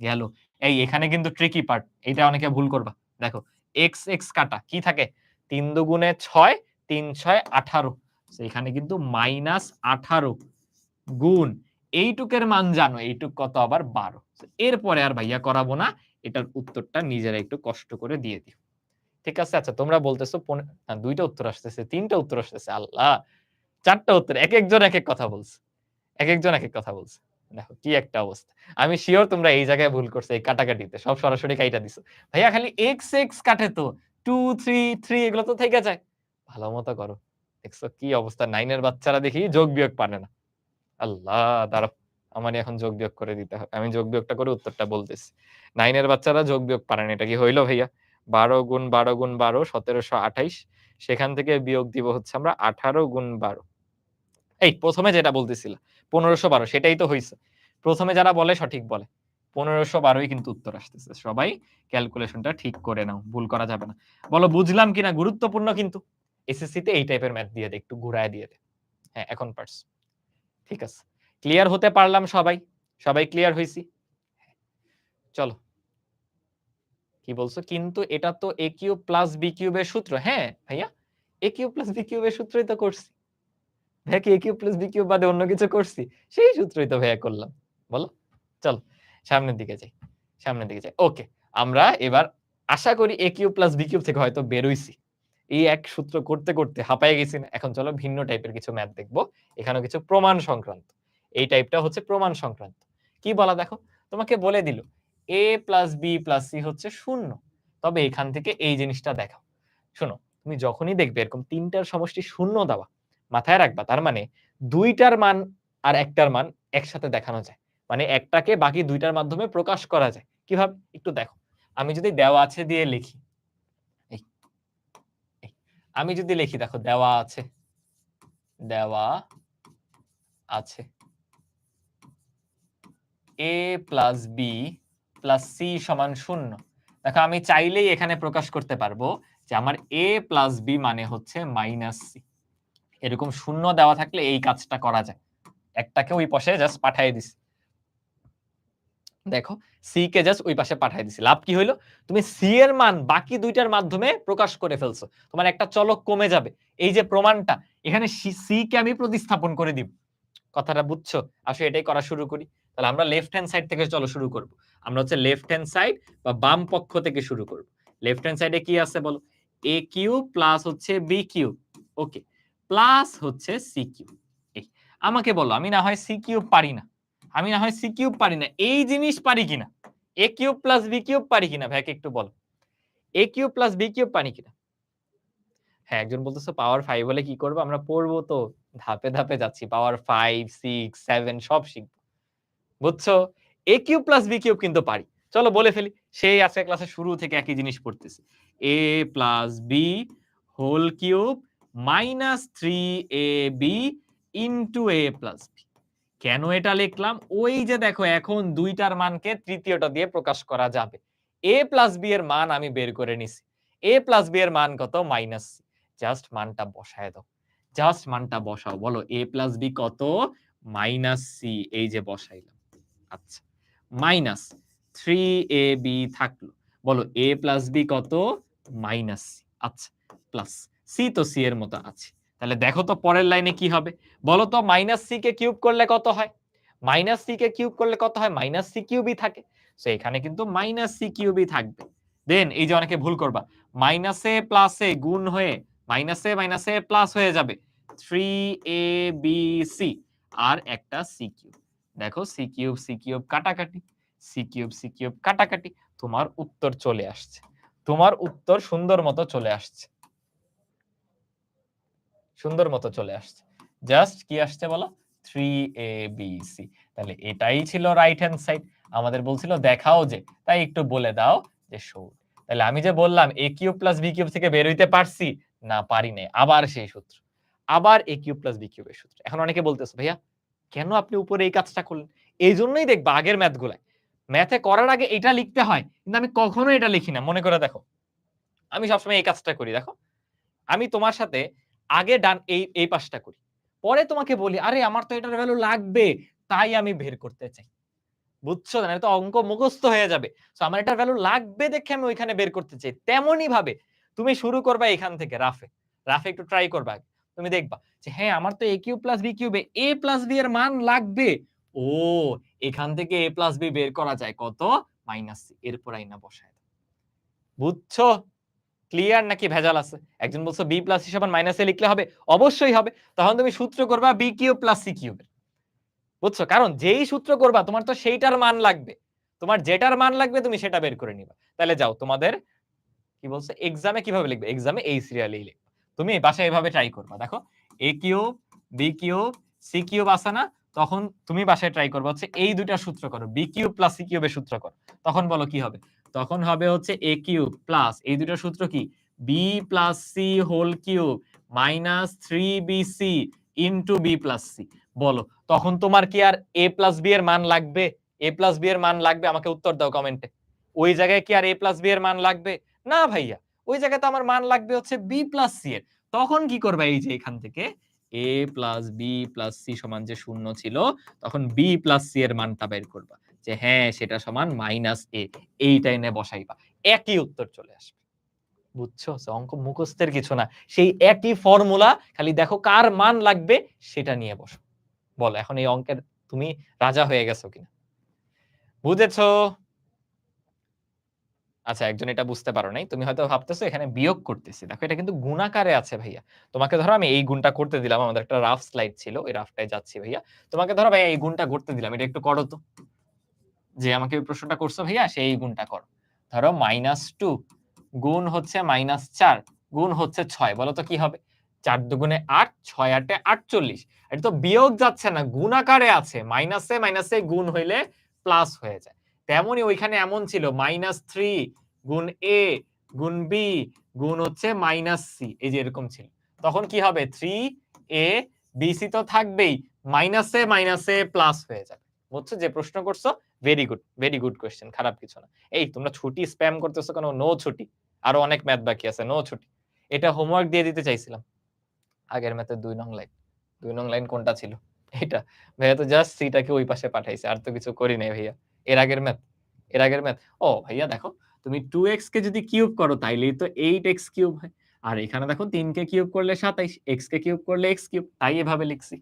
গেল। এই এখানে কিন্তু ট্রিকি পার্ট। এটা অনেকে ভুল করবা। দেখো x কাটা কি থাকে? 3 দুগুণে 6, 3 6 18। এখানে কিন্তু -18 গুণ এইটুকের মান জানো, এইটুক কত আবার 12। এরপরে আর ভাইয়া করাবো না, এটার উত্তরটা নিজেরা একটু কষ্ট করে দিয়ে দিও। ঠিক আছে? আচ্ছা তোমরা বলতেছো ২ টা উত্তর আসতেছে, ৩ টা উত্তর আসতেছে। আল্লাহ! ৪ টা উত্তর। একেকজন একেক কথা বলছে। একেকজন একেক কথা বলছে। দেখো কি একটা অবস্থা। আমি সিউর তোমরা এই জায়গায় ভুল করছো এই কাটাকাটিতে। সব সরাসরি কাইটা দিছো। ভাইয়া খালি x কাটে তো। 2, 3 এগুলো তো থেকে যায়। ভালো মতো করো। দেখছো কি অবস্থা 9 এর বাচ্চারা দেখি যোগ বিয়োগ পারে না। আল্লাহ! দাঁড়াও। আমারই এখন যোগ বিয়োগ করে দিতে হবে। আমি যোগ বিয়োগটা করে উত্তরটা বলতেছি। 9 এর বাচ্চারা যোগ বিয়োগ পারে না। এটা কি হইল ভাইয়া? 12 গুণ 12 গুণ 12 1728 সেখান থেকে বিয়োগ দিব হচ্ছে আমরা 18 গুণ 12। এই ১ম এ যেটা বলতেছিলা ১৫১২ সেটাই তো হইছে। ১ম এ যারা বলে সঠিক বলে। ১৫১২ ই কিন্তু উত্তর আসতেছে। সবাই ক্যালকুলেশনটা ঠিক করে নাও। ভুল করা যাবে না। বলো বুঝলাম কিনা গুরুত্বপূর্ণ কিন্তু। এসএসসি তে এই টাইপের ম্যাথ দিয়ে দে, একটু ঘুরায় দিয়ে দে। হ্যাঁ, এখন পারছ। ঠিক আছে। ক্লিয়ার হতে পারলাম সবাই? সবাই ক্লিয়ার হইছি? চলো। কি বলছো? কিন্তু এটা তো a কিউব প্লাস b কিউবের সূত্র। হ্যাঁ, ভাইয়া a কিউব প্লাস b কিউবের সূত্রই তো করছি। ভাইয়া কি a cube plus b cube বাদে অন্য কিছু করছি? সেই সূত্রই তো ভাইয়া করলাম। বলো? চলো সামনের দিকে যাই। সামনের দিকে যাই। ওকে। আমরা এবার আশা করি a cube plus b cube থেকে হয়তো বের হইছি। এই এক সূত্র করতে, করতে হাঁপায়ে গেছি না? এখন চলো ভিন্ন টাইপের কিছু ম্যাথ দেখব। এখানেও কিছু প্রমাণ সংক্রান্ত। এই টাইপটা হচ্ছে প্রমাণ সংক্রান্ত। কি বলা দেখো? তোমাকে বলে দিল a plus b plus c হচ্ছে 0। তবে এখান থেকে এই জিনিসটা দেখাও। শোনো, তুমি যখনই দেখবে এরকম ৩ টার সমষ্টি 0 দেওয়া, মাথায় রাখবা তার মানে ২ টার মান আর ১ টার মান একসাথে দেখানো যায়। মানে একটাকে বাকি ২ টার মাধ্যমে প্রকাশ করা যায়। কিভাবে? একটু দেখো। আমি যদি দেওয়া আছে দিয়ে লিখি। এই, এই। আমি যদি লিখি দেখো দেওয়া আছে, দেওয়া আছে a plus b plus c সমান 0। দেখো আমি চাইলেই এখানে প্রকাশ করতে পারবো যে আমার a প্লাস b মানে হচ্ছে মাইনাস c। এরকম 0 দেওয়া থাকলে এই কাজটা করা যায়। একটাকে ওই পাশে জাস্ট পাঠায় দিছি। দেখো c কে জাস্ট ওই পাশে পাঠায় দিছি। লাভ কি হইলো? তুমি c এর মান বাকি ২ টার মাধ্যমে প্রকাশ করে ফেলছো। তোমার একটা চলক কমে যাবে। এই যে প্রমাণটা, এখানে c কে আমি প্রতিস্থাপন করে দিব। কথাটা বুঝছো? আসো এটাই করা শুরু করি। তাহলে আমরা লেফট হ্যান্ড সাইড থেকে চলো শুরু করব। আমরা হচ্ছে লেফট হ্যান্ড সাইড বা বাম পক্ষ থেকে শুরু করব। লেফট হ্যান্ড সাইডে কি আছে বলো? a কিউব প্লাস হচ্ছে b কিউব। ওকে। প্লাস হচ্ছে c কিউব। এই আমাকে বলো আমি না হয় c কিউব পারি না। আমি না হয় c কিউব পারি না। এই জিনিস পারি কিনা? a cube plus b cube পারি কিনা ভাইকে একটু বলো। a cube plus b cube পারি কিনা? হ্যাঁ, একজন বলতেছে পাওয়ার 5 হলে কি করব? আমরা পড়বো তো। ধাপে, ধাপে যাচ্ছি। পাওয়ার 5, 6, 7 সব শিখব। বুঝছো? a cube plus b cube কিন্তু পারি। চলো বলে ফেলি। সেই আজকের ক্লাসের শুরু থেকে একই জিনিস পড়তেছি। a plus b whole cube minus 3ab into a plus b। কেন এটা লিখলাম? ওই যে দেখো এখন ২ টার মানকে তৃতীয়টা দিয়ে প্রকাশ করা যাবে। a প্লাস b এর মান আমি বের করে নিছি। a প্লাস b এর মান কত? Minus c। জাস্ট মানটা বসায় দাও। জাস্ট মানটা বসাও। বলো a প্লাস b কত? Minus c। এই যে বসাইলাম। আচ্ছা। মাইনাস 3ab থাকলো। বলো a প্লাস b কত? Minus c। আচ্ছা। প্লাস c তো c এর মতো আছে। তাহলে দেখো তো পরের লাইনে কি হবে? বলো তো মাইনাস c কে কিউব করলে কত হয়? মাইনাস c কে কিউব করলে কত হয়? মাইনাস c কিউবই থাকে। সো এখানে কিন্তু মাইনাস c কিউবই থাকবে। দেন এই যে অনেকে ভুল করবা। মাইনাসে প্লাসে গুণ হয়ে মাইনাসে প্লাস হয়ে যাবে। 3abc আর একটা c কিউব। দেখো c কিউব কাটাকাটি। c কিউব কাটাকাটি। তোমার উত্তর চলে আসছে। তোমার উত্তর সুন্দর মতো চলে আসছে। সুন্দর মতো চলে আসছে। জাস্ট কি আসছে বলো? 3abc। তাহলে এটাই ছিল রাইট হ্যান্ড সাইড। আমাদের বলছিল দেখাও যে, তাই একটু বলে দাও যে শো। তাহলে আমি যে বললাম a cube plus b cube থেকে বের হইতে পারছি? না পারি নাই। আবার সেই সূত্র। আবার a কিউব প্লাস b কিউবের সূত্র। এখন অনেকে বলতেছে ভাইয়া কেন আপনি উপরে এই কাজটা করলেন? এইজন্যই দেখবা আগের ম্যাথগুলায়। ম্যাথে করার আগে এটা লিখতে হয়। কিন্তু আমি কখনো এটা লিখি না। মনে করে দেখো। আমি সবসময় এই কাজটা করি দেখো। আমি তোমার সাথে আগে ডান এই পাশটা করি। পরে তোমাকে বলি, "আরে আমার তো এটার ভ্যালু লাগবে, তাই আমি বের করতে চাই।" বুঝছো? নাহলে তো অঙ্ক মুখস্থ হয়ে যাবে। সো আমার এটার ভ্যালু লাগবে দেখে আমি ওইখানে বের করতে চাই। তেমনই ভাবে তুমি শুরু করবা এখান থেকে রাফে। রাফে একটু ট্রাই করবা। তুমি দেখবা যে হ্যাঁ, আমার তো a cube plus b কিউবে a plus b এর মান লাগবে। ও এখান থেকে a প্লাস b বের করা যায় কত? Minus c। এরপর আইনা বসায় দাও। বুঝছো? ক্লিয়ার নাকি ভেজাল আছে? একজন বলছো b প্লাস c সমান মাইনাস a লিখলে হবে। অবশ্যই হবে। তখন তুমি সূত্র করবা b cube plus c cube. বুঝছো? কারণ যেই সূত্র করবা তোমার তো সেইটার মান লাগবে। তোমার যেটার মান লাগবে তুমি সেটা বের করে নিবা। তাহলে যাও তোমাদের কি বলছে এক্সামে কিভাবে লিখবে? এক্সামে এই সিরিয়ালেই লিখবে। তুমি বাসায় এভাবে ট্রাই করবা। দেখো a cube, b cube, c cube আছে না? তখন তুমি বাসায় ট্রাই করবা হচ্ছে এই দুইটা সূত্র করো। b কিউব প্লাস c কিউবের সূত্র করো। তখন বলো কি হবে? তখন হবে হচ্ছে a কিউব প্লাস এই দুইটা সূত্র কি? b plus c whole cube minus 3bc into b plus c। বলো তখন তোমার কি আর a প্লাস b এর মান লাগবে? a প্লাস b এর মান লাগবে? আমাকে উত্তর দাও কমেন্টে। ওই জায়গায় কি আর a প্লাস b এর মান লাগবে? না ভাইয়া, ওই জায়গায় তো আমার মান লাগবে হচ্ছে b প্লাস c এর। তখন কি করবা? এই যে এখান থেকে a plus b plus c সমান যে শূন্য ছিল, তখন b প্লাস c এর মানটা বের করবা যে হ্যাঁ সেটা সমান মাইনাস a। এইটা এনে বসাইবা, একই উত্তর চলে আসবে। বুঝছো? অঙ্ক মুখস্থের কিছু না, সেই একই ফর্মুলা, খালি দেখো কার মান লাগবে সেটা নিয়ে বসো। বলো এখন এই অঙ্কের তুমি রাজা হয়ে গেছো কিনা? বুঝেছো? আচ্ছা, একজন এটা বুঝতে পারো নাই। তুমি হয়তো ভাবতেছো এখানে বিয়োগ করতেছি। দেখো এটা কিন্তু গুণাকারে আছে ভাইয়া। তোমাকে ধরো আমি এই গুণটা করতে দিলাম। আমাদের একটা রাফ স্লাইড ছিল। ওই রাফটায় যাচ্ছি ভাইয়া। তোমাকে ধরো ভাইয়া এই গুণটা করতে দিলাম। এটা একটু করো তো। যে আমাকে ওই প্রশ্নটা করছো ভাইয়া সে এই গুণটা করো। ধরো -2 গুণ হচ্ছে -4 গুণ হচ্ছে 6। বলো তো কি হবে? 4 দুগুণে 8, 6 8 এ 48। এটা তো বিয়োগ যাচ্ছে না, গুণাকারে আছে। মাইনাসে মাইনাসে গুণ হইলে প্লাস হয়ে যায়। তেমনই ওইখানে এমন ছিল -3 গুণ a গুণ b গুণ হচ্ছে -c। এই যে এরকম ছিল। তখন কি হবে? 3a bc তো থাকবেই, মাইনাসে মাইনাসে প্লাস হয়ে যাবে। বুঝছো যে প্রশ্ন করছো? ভেরি গুড কোয়েশ্চেন, খারাপ কিছু না। এই তোমরা ছুটি স্প্যাম করতেছো কেন? নো ছুটি। আরো অনেক ম্যাথ বাকি আছে, নো ছুটি। এটা হোমওয়ার্ক দিয়ে দিতে চাইছিলাম। আগের ম্যাথের ২ নং লাইন। ২ নং লাইন কোনটা ছিল? এটা। ভাইয়া তো জাস্ট সিটাকে ওই পাশে পাঠাইছে। আর তো কিছু করি নাই ভাইয়া। এর আগের ম্যাথ? এর আগের ম্যাথ? ও ভাইয়া দেখো, তুমি 2x কে যদি কিউব করো তাইলেই তো 8x কিউব হয়। আর এখানে দেখো 3 কে কিউব করলে 27, x কে কিউব করলে x কিউব। তাই এভাবে লিখছি।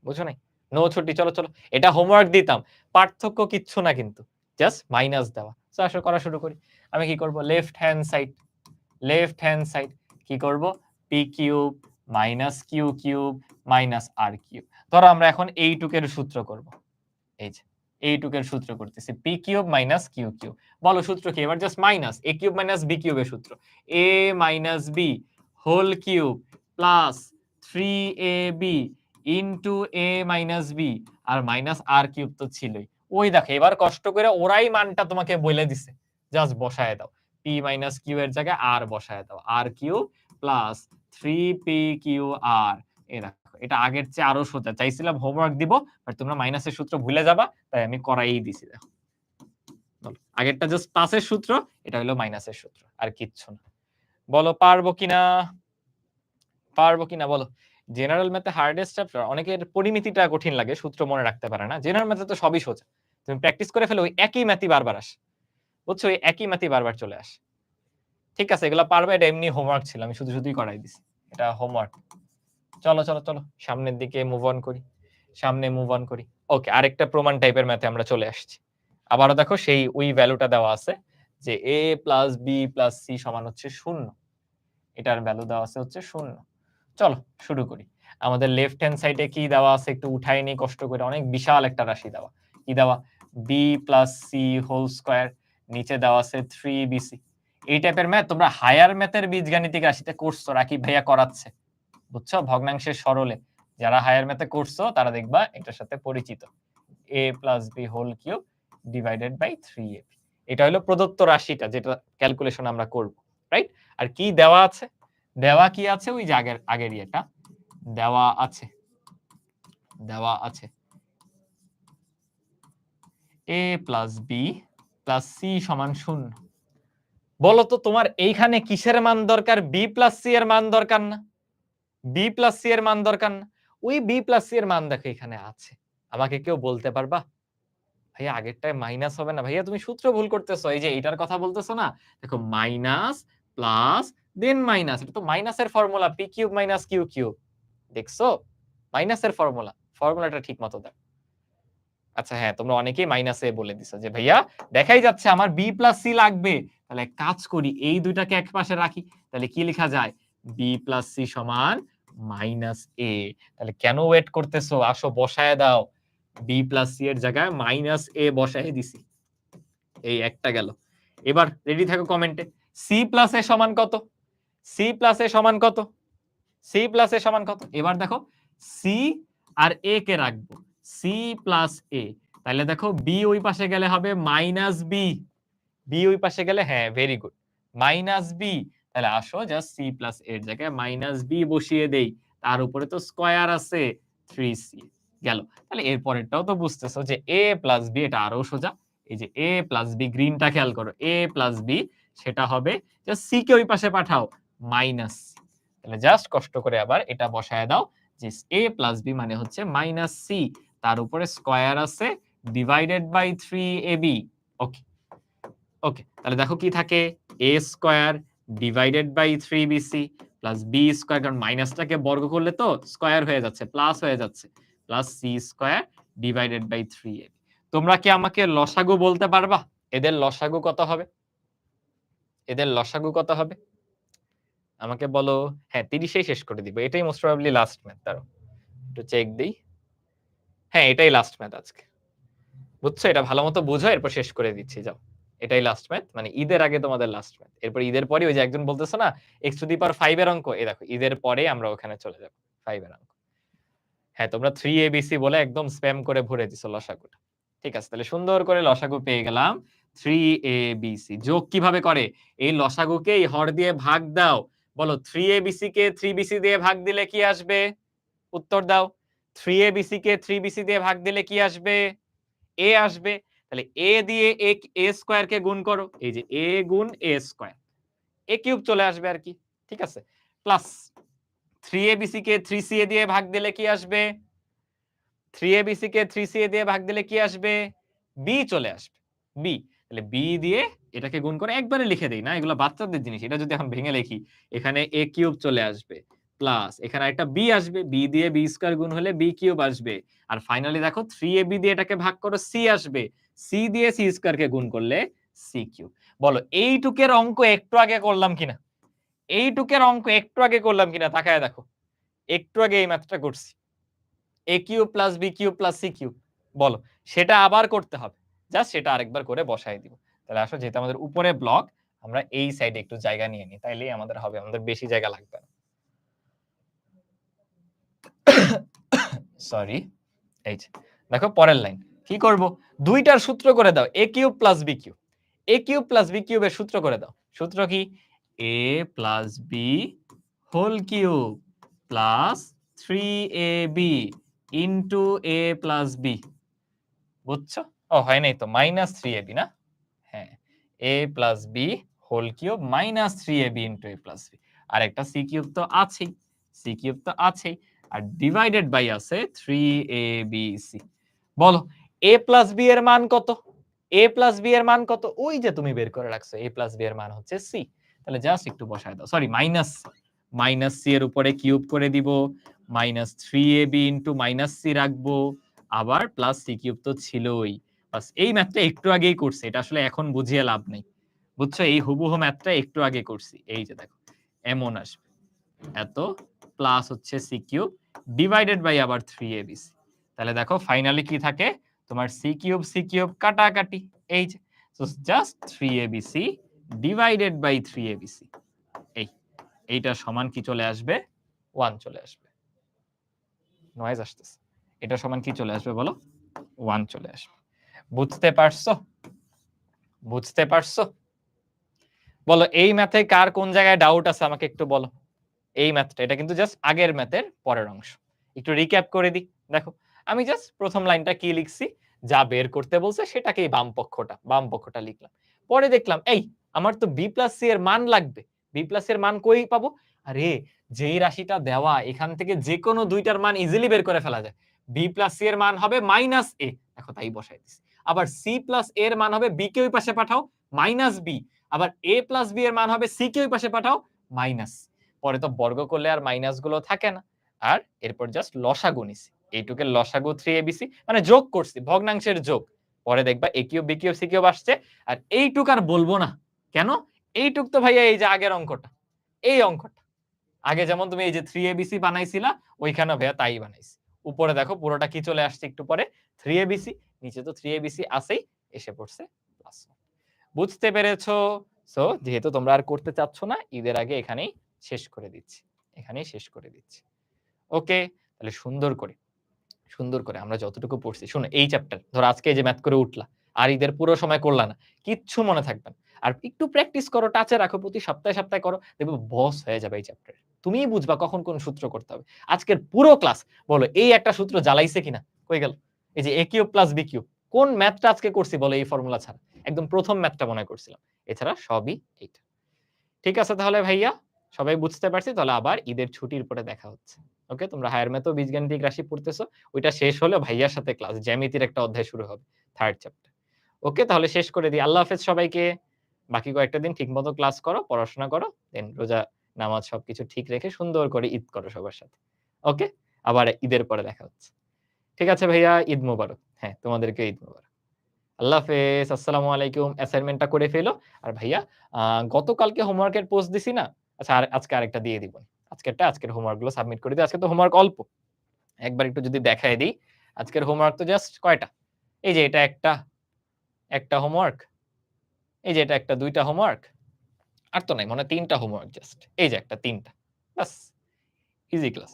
বুঝো নাই? নো ছুটি, চলো, চলো। এটা হোমওয়ার্ক দিতাম। পার্থক্য কিচ্ছু না কিন্তু। জাস্ট মাইনাস দেওয়া। সো আসো করা শুরু করি। আমি কি করব? লেফট হ্যান্ড সাইড কি করব? p cube minus q cube minus r cube. ধরো আমরা এখন এইটুকের সূত্র করব। এই যে এইটুকের সূত্র করতেছি p cube minus q cube. বলো সূত্র কি? এবার just minus a cube minus b কিউবের সূত্র। a minus b whole cube plus 3ab into a minus b আর মাইনাস r কিউব তো ছিলই। ওই দেখো এবার কষ্ট করে ওরাই মানটা তোমাকে বলে দিছে। জাস্ট বসায় দাও। p মাইনাস q এর জায়গায় r বসায় দাও। r cube plus 3p Q r। এই দেখো এটা আগের চেয়ে আরো সোজা। চাইছিলাম হোমওয়ার্ক দিব, বাট তোমরা মাইনাসের সূত্র ভুলে যাবা, তাই আমি করাই দিছি। দেখো বলো, আগেরটা জাস্ট প্লাসের সূত্র, এটা হলো মাইনাসের সূত্র, আর কিচ্ছু না। বলো পারবো কিনা? পারবো কিনা বলো? জেনারেল ম্যাথে হার্ডেস্ট চ্যাপ্টার, অনেকের পরিমিতিটা কঠিন লাগে, সূত্র মনে রাখতে পারে না। জেনারেল ম্যাথে তো সবই সোজা। তুমি প্র্যাকটিস করে ফেলো, ওই একই ম্যাথই বারবার আসে। বুঝছো? ওই একই ম্যাথই বারবার চলে আসে। ঠিক আছে, এগুলা পারবে, এটা এমনি হোমওয়ার্ক ছিল, আমি শুধু শুধুই করাই দিছি। এটা হোমওয়ার্ক। চলো, চলো, চলো সামনের দিকে মুভ অন করি। সামনে মুভ অন করি। ওকে, আরেকটা প্রমাণ টাইপের ম্যাথে আমরা চলে আসছি। আবারও দেখো সেই ওই ভ্যালুটা দেওয়া আছে যে a plus b plus c সমান হচ্ছে 0। এটার ভ্যালু দেওয়া আছে হচ্ছে 0। চলো শুরু করি। আমাদের লেফট হ্যান্ড সাইডে কি দেওয়া আছে একটু উঠাই নি কষ্ট করে। অনেক বিশাল একটা রাশি দেওয়া। কি দেওয়া? b plus c whole square, নিচে দেওয়া আছে 3bc। এই টাইপের ম্যাথ তোমরা হায়ার ম্যাথের বীজগাণিতিক রাশিতে করছো, রাকিব ভাইয়া করাচ্ছে। বুঝছো? ভগ্নাংশের সরলে যারা হায়ার ম্যাথে করছো তারা দেখবা এটার সাথে পরিচিত। a plus b whole cube divided by 3ab। এটা হলো প্রদত্ত রাশিটা, যেটা ক্যালকুলেশন আমরা করব, রাইট? আর কি দেওয়া আছে? দেওয়া কি আছে? ওই যে আগেরই এটা দেওয়া আছে। দেওয়া আছে a plus b plus c সমান 0। বলো তো তোমার এইখানে কিসের মান দরকার? b প্লাস c এর মান দরকার না? b প্লাস c এর মান দরকার না? ওই b প্লাস c এর মান দেখো এখানে আছে। আমাকে কেউ বলতে পারবা? ভাইয়া আগেরটায় মাইনাস হবে না? ভাইয়া তুমি সূত্র ভুল করতেছো। এই যে এটার কথা বলতেছো না? দেখো মাইনাস প্লাস দেন মাইনাস। এটা তো মাইনাসের formula p cube minus q cube. দেখছো মাইনাসের ফর্মুলাটা ঠিক মতো দাও। আচ্ছা হ্যাঁ, তোমরা অনেকেই মাইনাস এ বলে দিছো যে ভাইয়া দেখাই যাচ্ছে আমার বি প্লাস সি লাগবে। তাহলে কাজ করি, এই দুইটাকে এক পাশে রাখি। তাহলে কি লেখা যায়? বি প্লাস সি সমান মাইনাস এ। তাহলে কেন ওয়েট করতেছো? আসো বসায় দাও। বি প্লাস সি এর জায়গায় মাইনাস এ বসায় দিছি। এই একটা গেল। এবার রেডি থাকো কমেন্টে। সি প্লাস এ সমান কত? সি প্লাস এ সমান কত? সি প্লাস এ সমান কত? এবার দেখো সি আর এ কে রাখবো, সি প্লাস এ। তাহলে দেখো বি ওই পাশে গেলে হবে মাইনাস বি। বি ওই পাশে গেলে হ্যাঁ ভেরি গুড মাইনাস বি। তাহলে আসো জাস্ট সি প্লাস এর জায়গায় মাইনাস বি বসিয়ে দেই। তার উপরে তো স্কয়ার আছে 3c গেল। তাহলে এর পরেরটাও তো বুঝতেছো যে এ প্লাস বি, এটা আরো সোজা। এই যে এ প্লাস বি, গ্রিনটা খেয়াল করো, এ প্লাস বি সেটা হবে জাস্ট সি কে ওই পাশে পাঠাও মাইনাস। তাহলে জাস্ট কষ্ট করে আবার এটা বসায় দাও যে এ প্লাস বি মানে হচ্ছে মাইনাস সি, তার উপরে স্কয়ার আছে ডিভাইডেড বাই 3ab। ওকে ওকে, তাহলে দেখো কি থাকে, a square divided by 3bc plus B square, কারণ মাইনাসটাকে বর্গ করলে তো স্কয়ার হয়ে যাচ্ছে, প্লাস হয়ে যাচ্ছে, plus C square divided by 3ab। তোমরা কি আমাকে লসাগু বলতে পারবা? এদের লসাগু কত হবে? এদের লসাগু কত হবে আমাকে বলো। হ্যাঁ 30এই শেষ করে দিব, এটাই মোস্ট প্রবাবলি লাস্ট ম্যাথ। তারও একটু চেক দিই। হ্যাঁ এটাই লাস্ট ম্যাথ আজকে, বুঝছো? এটা ভালো মতো বুঝো, এরপর শেষ করে দিচ্ছি। যাও, এটাই লাস্ট ম্যাথ, মানে ঈদের আগে তোমাদের লাস্ট ম্যাথ। এরপর ঈদের পরে ওই যে একজন বলতেছো না এক্স টু দি পাওয়ার 5 এর অঙ্ক, এই দেখো ঈদের পরে আমরা ওখানে চলে যাব 5 এর অঙ্ক। হ্যাঁ তোমরা 3abc বলে একদম স্প্যাম করে ভরে দিছো লসাগুটা। ঠিক আছে, তাহলে সুন্দর করে লসাগু পেয়ে গেলাম 3abc। যোগ কিভাবে করে? এই লসাগুকে এই হর দিয়ে ভাগ দাও। বলো 3abc কে 3bc দিয়ে ভাগ দিলে কি আসবে? উত্তর দাও। 3abc কে 3bc দিয়ে ভাগ দিলে কি আসবে? এ আসবে। তাহলে এ দিয়ে এ স্কয়ার কে গুণ করো, এই যে এ গুণ এ স্কয়ার, এ কিউব চলে আসবে আর কি। ঠিক আছে, প্লাস 3abc কে 3ca দিয়ে ভাগ দিলে কি আসবে? 3abc কে 3ca দিয়ে ভাগ দিলে কি আসবে? বি চলে আসবে, বি। তাহলে বি দিয়ে এটাকে গুণ করে একবারে লিখে দেই না, এগুলো বাচ্চাদের জিনিস। এটা যদি এখন ভেঙে লিখি, এখানে এ কিউব চলে আসবে, প্লাস এখানে একটা বি আসবে, বি দিয়ে বি স্কয়ার গুণ হলে বি কিউব আসবে। আর ফাইনালি দেখো 3ab দিয়ে এটাকে ভাগ করো, সি আসবে, সি দিয়ে সি স্কয়ার কে গুণ করলে সি কিউব। বলো এইটুকের অঙ্ক একটু আগে করলাম কিনা? এইটুকের অঙ্ক একটু আগে করলাম কিনা তাকায় দেখো। একটু আগে এই ম্যাথটা করছি, a cube plus b cube plus c cube. বলো সেটা আবার করতে হবে, জাস্ট সেটা আরেকবার করে বসাই দিব। তাহলে আসো, যেহেতু আমাদের উপরে ব্লক, আমরা এই সাইডে একটু জায়গা নিয়ে নিই, তাইলেই আমাদের হবে, আমাদের বেশি জায়গা লাগবে না। সরি, এই যে দেখো পরের লাইন কি করব, দুইটার সূত্র করে দাও, a cube plus b cube. A cube plus b কিউবের সূত্র করে দাও। সূত্র কি? A plus b whole cube plus 3ab into a plus b. বুঝছো? ও হয় নাই তো, মাইনাস 3ab না? হ্যাঁ, a plus b whole cube minus 3ab into a plus b. আর একটা সি কিউব তো আছেই, সি কিউব তো আছেই, আর ডিভাইডেড বাই আছে 3abc। বলো এ প্লাস বি এর মান কত? এ প্লাস বি এর মান কত? ওই যে তুমি বের করে রাখছো, এ প্লাস বি এর মান হচ্ছে সি। তাহলে জাস্ট একটু বসায় দাও, সরি মাইনাস, মাইনাস সি এর উপরে কিউব করে দিব, minus 3ab into minus C রাখবো, আবার প্লাস সি কিউব তো ছিলই। বাস এই ম্যাথটা একটু আগেই করছি, এটা আসলে এখন বুঝিয়ে লাভ নেই, বুঝছো? এই হুবহু ম্যাথটা একটু আগে করছি। এই যে দেখো এমন আসবে, এত প্লাস হচ্ছে সি কিউব ডিভাইডেড বাই আবার 3abc। তাহলে দেখো ফাইনালি কি থাকে তোমার, সি কিউব কাটাকাটি, এই যে just 3abc divided by 3abc। এই এইটা সমান কি চলে আসবে? 1 চলে আসবে। নয়েজ আসতেছে, এটা সমান কি চলে আসবে বলো? 1 চলে আসবে। বুঝতে পারছো? বুঝতে পারছো? বলো এই ম্যাথে কার কোন জায়গায় ডাউট আছে আমাকে একটু বলো। এই ম্যাথটা, এটা কিন্তু জাস্ট আগের ম্যাথের পরের অংশ। একটু রিক্যাপ করে দিই। দেখো আমি জাস্ট প্রথম লাইনটা কি লিখছি, যা বের করতে বলছে সেটাকেই বাম পক্ষটা লিখলাম। পরে দেখলাম এই আমার তো বি প্লাস সি এর মান লাগবে। বি প্লাস এর মান কই পাবো? আরে যেই রাশিটা দেওয়া, এখান থেকে যে কোনো দুইটার মান ইজিলি বের করে ফেলা যায়। বি প্লাস সি এর মান হবে মাইনাস এ, দেখো তাই বসাই দিছি। আবার সি প্লাস এর মান হবে বি কে ওই পাশে পাঠাও মাইনাস বি, আবার এ প্লাস বি এর মান হবে সি কে ওই পাশে পাঠাও মাইনাস। পরে তো বর্গ করলে আর মাইনাস গুলো থাকে না, আর এরপর জাস্ট লসাগু নিছি। এইটুকের লসাগু 3abc মানে যোগ করছি, ভগ্নাংশের যোগ। পরে দেখবা a cube, b cube, c cube আসছে। আর এইটুক আর বলবো না। কেন? এইটুক তো ভাইয়া এই যে আগের অঙ্কটা। এই অঙ্কটা। আগে যেমন তুমি এই যে 3abc বানাইছিলা, ওইখানে ভাইয়া তাই বানাইছি। উপরে দেখো পুরোটা কি চলে আসছে একটু পরে 3abc, নিচে তো 3abc আছেই, এসে পড়ছে প্লাস 1। বুঝতে পেরেছো? সো যেহেতু তোমরা আর করতে চাচ্ছ না, ঈদের আগে এখানেই শেষ করে দিচ্ছি। এখানেই শেষ করে দিচ্ছি। ওকে? তাহলে সুন্দর করে আমরা যতটুকু পড়ছি। শোনো এই চ্যাপ্টার ধরো আজকে এই যে ম্যাথ করে উঠলা। আর ঈদের পুরো সময় করলা না। কিচ্ছু মনে থাকবে না। আর একটু প্র্যাকটিস করো, টাচে রাখো, প্রতি সপ্তাহে করো। দেখবে বস হয়ে যাবে এই চ্যাপ্টারে। তুমিই বুঝবা কখন কোন সূত্র করতে হবে। আজকের পুরো ক্লাস বলো এই একটা সূত্র জ্বালাইছে কিনা? কই গেল? এই যে a cube plus b cube. কোন ম্যাথটা আজকে করছি বলো এই ফর্মুলা ছাড়া? একদম ১ম ম্যাথটা মনে করছিলাম। এছাড়া সবই এইটা। ঠিক আছে তাহলে ভাইয়া, সবাই বুঝতে পারছি। তাহলে আবার ঈদের ছুটির পরে দেখা হচ্ছে। ওকে? তোমরা হায়ার ম্যাথেও বীজগাণিতিক রাশি পড়তেছো। ওইটা শেষ হলে ভাইয়ার সাথে ক্লাস। জ্যামিতির একটা অধ্যায় শুরু হবে। 3rd chapter. ওকে? তাহলে শেষ করে দিই। আল্লাহ হাফেজ সবাইকে। বাকি কয়েকটা দিন ঠিকমতো ক্লাস করো, পড়াশোনা করো। দেন রোজা, নামাজ সবকিছু ঠিক রেখে সুন্দর করে ঈদ করো সবার সাথে। ওকে? আবার ঈদের পরে দেখা হচ্ছে। ঠিক আছে ভাইয়া, ঈদ মোবারক। হ্যাঁ, তোমাদেরকেও ঈদ মোবারক। আল্লাহ হাফেজ। আসসালামু আলাইকুম। অ্যাসাইনমেন্টটা করে ফেলো। আর ভাইয়া আ গতকালকে হোমওয়ার্কের পোস্ট দিছি না? আচ্ছা আজকে আরেকটা দিয়ে দিব। আজকের হোমওয়ার্ক গুলো সাবমিট করে দিই। আজকে তো হোমওয়ার্ক অল্প। একবার একটু যদি দেখায় দিই। আজকের হোমওয়ার্ক তো জাস্ট কয়টা? এই যে এটা একটা হোমওয়ার্ক। এই যে এটা একটা ২ টা হোমওয়ার্ক। আর তো নাই। মনে হয় ৩ টা হোমওয়ার্ক জাস্ট। এই যে একটা ৩ টা। ব্যাস ইজি ক্লাস।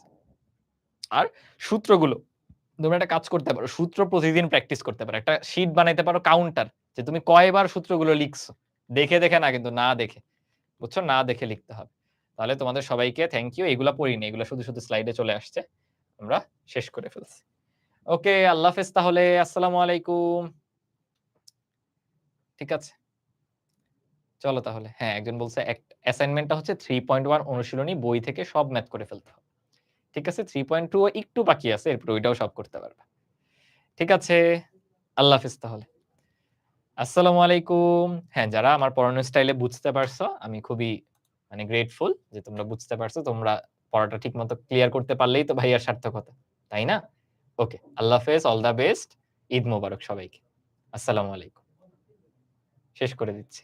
আর সূত্রগুলো তোমরা একটা কাজ করতে পারো। সূত্র প্রতিদিন প্র্যাকটিস করতে পারো। একটা শীট বানাইতে পারো কাউন্টার। যে তুমি কয়বার সূত্রগুলো লিখছো। দেখে না কিন্তু না দেখে। বুঝছো? না দেখে লিখতে হবে। তাহলে তোমাদের সবাইকে থ্যাংক ইউ। এগুলা পড়িনি। এগুলা শুধু স্লাইডে চলে আসছে। আমরা শেষ করে ফেলছি। ওকে, আল্লাহ হাফেজ তাহলে। আসসালামু আলাইকুম। ঠিক আছে? চলো তাহলে। হ্যাঁ, একজন বলছে অ্যাসাইনমেন্টটা হচ্ছে 3.1 অনুশীলনী বই থেকে সব ম্যাথ করে ফেলতে হবে। ঠিক আছে? 3.2 একটু বাকি আছে। এরপর ওইটাও সব করতে পারবা। ঠিক আছে? আল্লাহ হাফেজ তাহলে। আসসালামু আলাইকুম। হ্যাঁ, যারা আমার পড়ানোর স্টাইলে বুঝতে পারছো, আমি খুবই মানে গ্রেটফুল যে তোমরা বুঝতে পারছো। তোমরা পড়াটা ঠিকমতো ক্লিয়ার করতে পারলেই তো ভাইয়ার সার্থকতা। তাই না? ওকে। আল্লাহ হাফেজ, অল দ্যা বেস্ট। ঈদ মোবারক সবাইকে। আসসালামু আলাইকুম। শেষ করে দিচ্ছি।